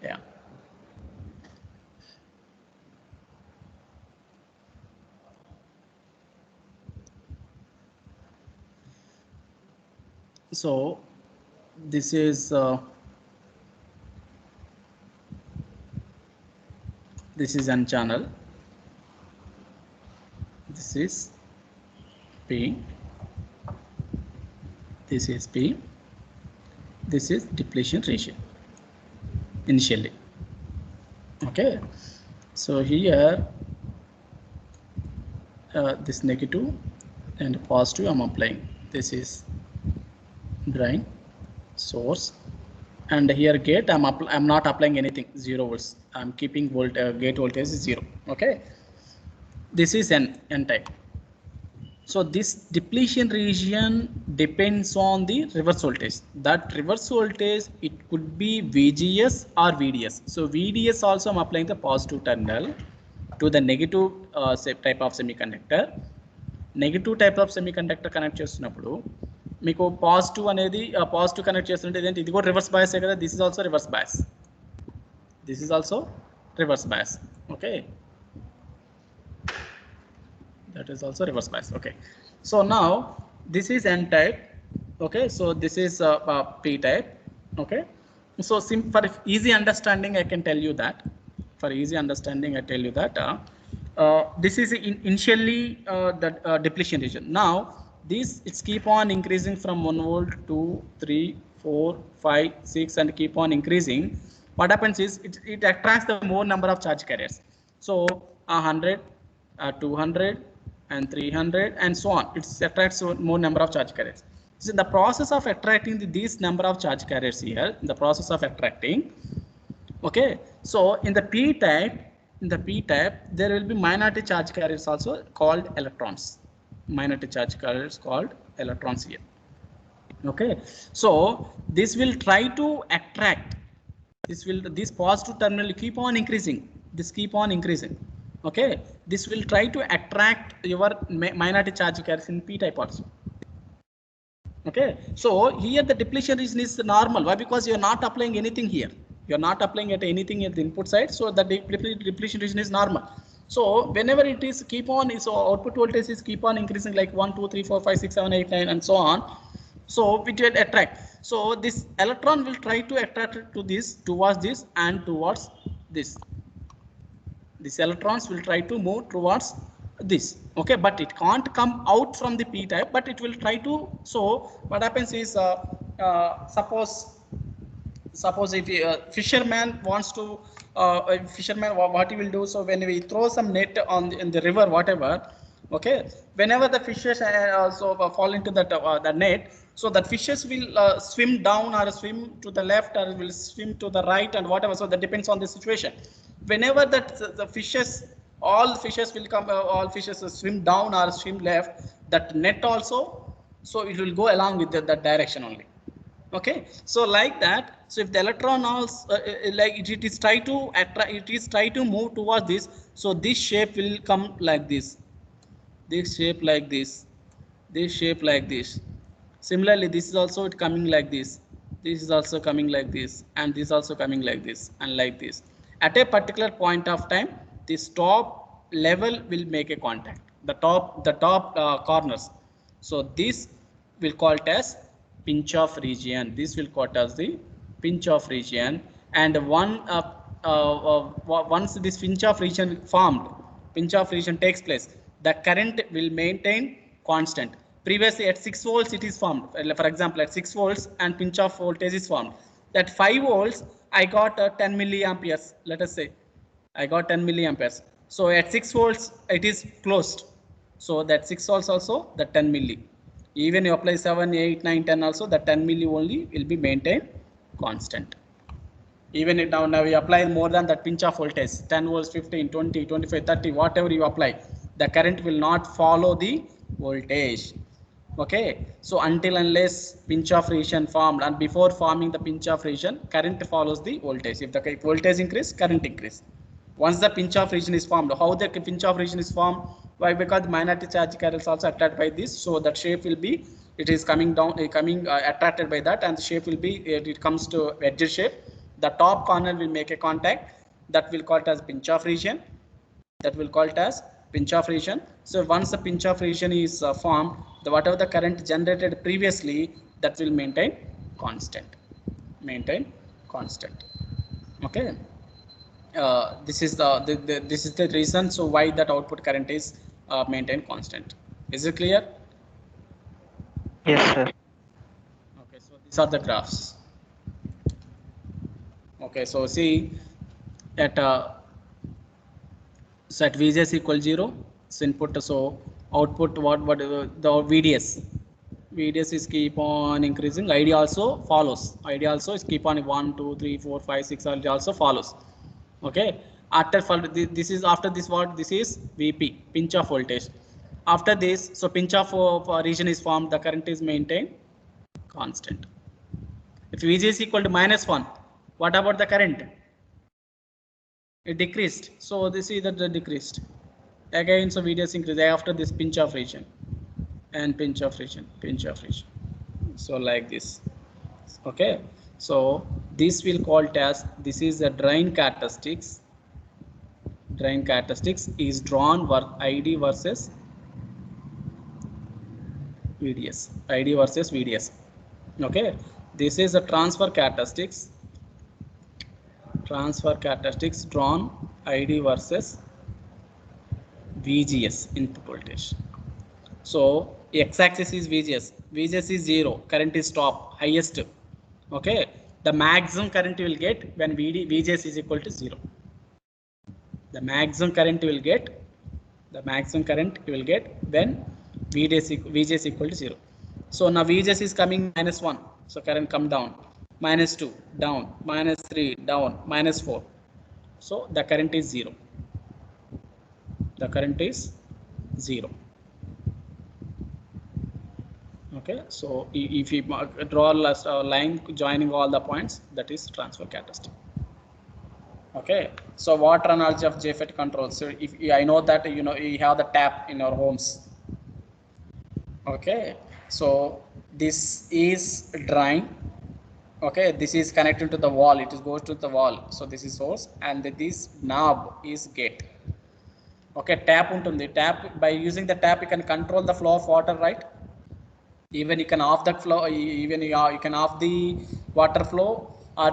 Yeah. So this is N channel. This is P. This is P. This is depletion region initially. Okay, so here this negative and positive I'm applying. This is drain, source, and here gate I'm not applying anything, 0 volts. I'm keeping gate voltage is 0. Okay, this is N type. So this depletion region depends on the reverse voltage. That reverse voltage, it could be VGS or VDS. So VDS also I'm applying the positive terminal to the negative type of semiconductor. Negative type of semiconductor connect చేస్తున్నప్పుడు మీకు positive అనేది positive connect చేస్తుంటే ఇది కూడా reverse bias కదా. This is also reverse bias. Okay, That is also reverse bias. Okay. So now this is N type. Okay. So this is P type. Okay. So for easy understanding, I can tell you that. For easy understanding, I tell you that this is initially the depletion region. Now this it's keep on increasing from 1 volt, 2, 3, 4, 5, 6, and keep on increasing. What happens is it attracts the more number of charge carriers. So 100, 200, and 300, and so on. It attracts more number of charge carriers. So in the process of attracting these number of charge carriers here, in the process of attracting, okay. So in the P type, there will be minority charge carriers also called electrons. Minority charge carriers called electrons here. Okay. So this will try to attract. This positive terminal will keep on increasing. This keep on increasing. Okay. This will try to attract your minority charge carriers in P type also. Okay. So here the depletion region is normal. Why? Because you are not applying anything here. You are not applying at anything at the input side. So the depletion region is normal. So whenever it is keep on, so output voltage is keep on increasing like 1, 2, 3, 4, 5, 6, 7, 8, 9, and so on. So it will attract. So this electron will try to attract to this, towards this, and towards this. These electrons will try to move towards this. Okay, but it can't come out from the P type, but it will try to. So what happens is, suppose if fisherman wants to, fisherman, what he will do, so when we throw some net on in the river, whatever, okay, whenever the fishes fall into the net, so that fishes will swim down or swim to the left or will swim to the right and whatever. So that depends on the situation. Whenever the fishes, all fishes will come, all fishes swim down or swim left, that net also, so it will go along with that direction only. Okay, so like that. So if the electron also like it is try to attract, it is try to move towards this, so this shape will come like this, this shape like this, this shape like this. Similarly, this is also coming like this, this is also coming like this, and this also coming like this and like this. At a particular point of time, this top level will make a contact, the top corners. So this will call it as pinch off region. This will call it as the pinch off region. And once this pinch off region formed, pinch off region takes place, the current will maintain constant. Previously at 6 volts it is formed. For example, at 6 volts and pinch off voltage is formed. At 5 volts, I got 10 milliamperes. Let us say I got 10 milliamperes. So at 6 volts it is closed. So that 6 volts also the 10 milli. Even you apply 7, 8, 9, 10 also, the 10 milli only will be maintained constant. Even if now we apply more than that pinch off voltage, 10 volts, 15, 20, 25, 30, whatever you apply, the current will not follow the voltage. Okay, so until unless pinch off region formed, and before forming the pinch off region, current follows the voltage. If the voltage increase, current increase. Once the pinch off region is formed, how the pinch off region is formed? Why? Because the minority charge carriers also attracted by this, so that shape will be, it is coming down, attracted by that, and the shape will be, it comes to wedge shape. The top corner will make a contact, that will call it as pinch off region. That will call it as pinch off region. So once the pinch off region is formed, whatever the current generated previously, that will maintain constant. Maintain constant. Okay. This is the reason. So why that output current is maintained constant. Is it clear? Yes, sir. Okay. So these are the graphs. Okay. So see at so at VGS equal 0, so input, so output what the VDS is keep on increasing. ID also follows. ID also is keep on 1, 2, 3, 4, 5, 6. ID also follows. Okay. After this is after this what this is VP, pinch off voltage. After this, so pinch off region is formed. The current is maintained constant. If VG is equal to -1, what about the current? It decreased. So this is the decreased. Again, so VDS increase after this pinch off region and pinch off region, pinch off region. So like this. Okay. So this will call it as, this is the drain characteristics. Drain characteristics is drawn ID versus VDS, ID versus VDS. Okay, this is the transfer characteristics drawn ID versus VGS, input voltage. So x-axis is VGS, VGS is 0, current is top, highest. Okay, the maximum current you will get when VGS is equal to 0. The maximum current you will get when VGS equal to 0. So now VGS is coming -1, so current come down, -2 down, -3 down, -4. So the current is 0. The current is 0. Okay, so if you draw a line joining all the points, that is transfer characteristic. Okay, so water analogy of JFET control. So if I know that you have the tap in your homes. Okay, so this is drain. Okay, this is connected to the wall. It goes to the wall. So this is source, and this knob is gate. Okay, tap untundi. Tap, by using the tap you can control the flow of water, right? Even you can off the flow. Even you can off the water flow.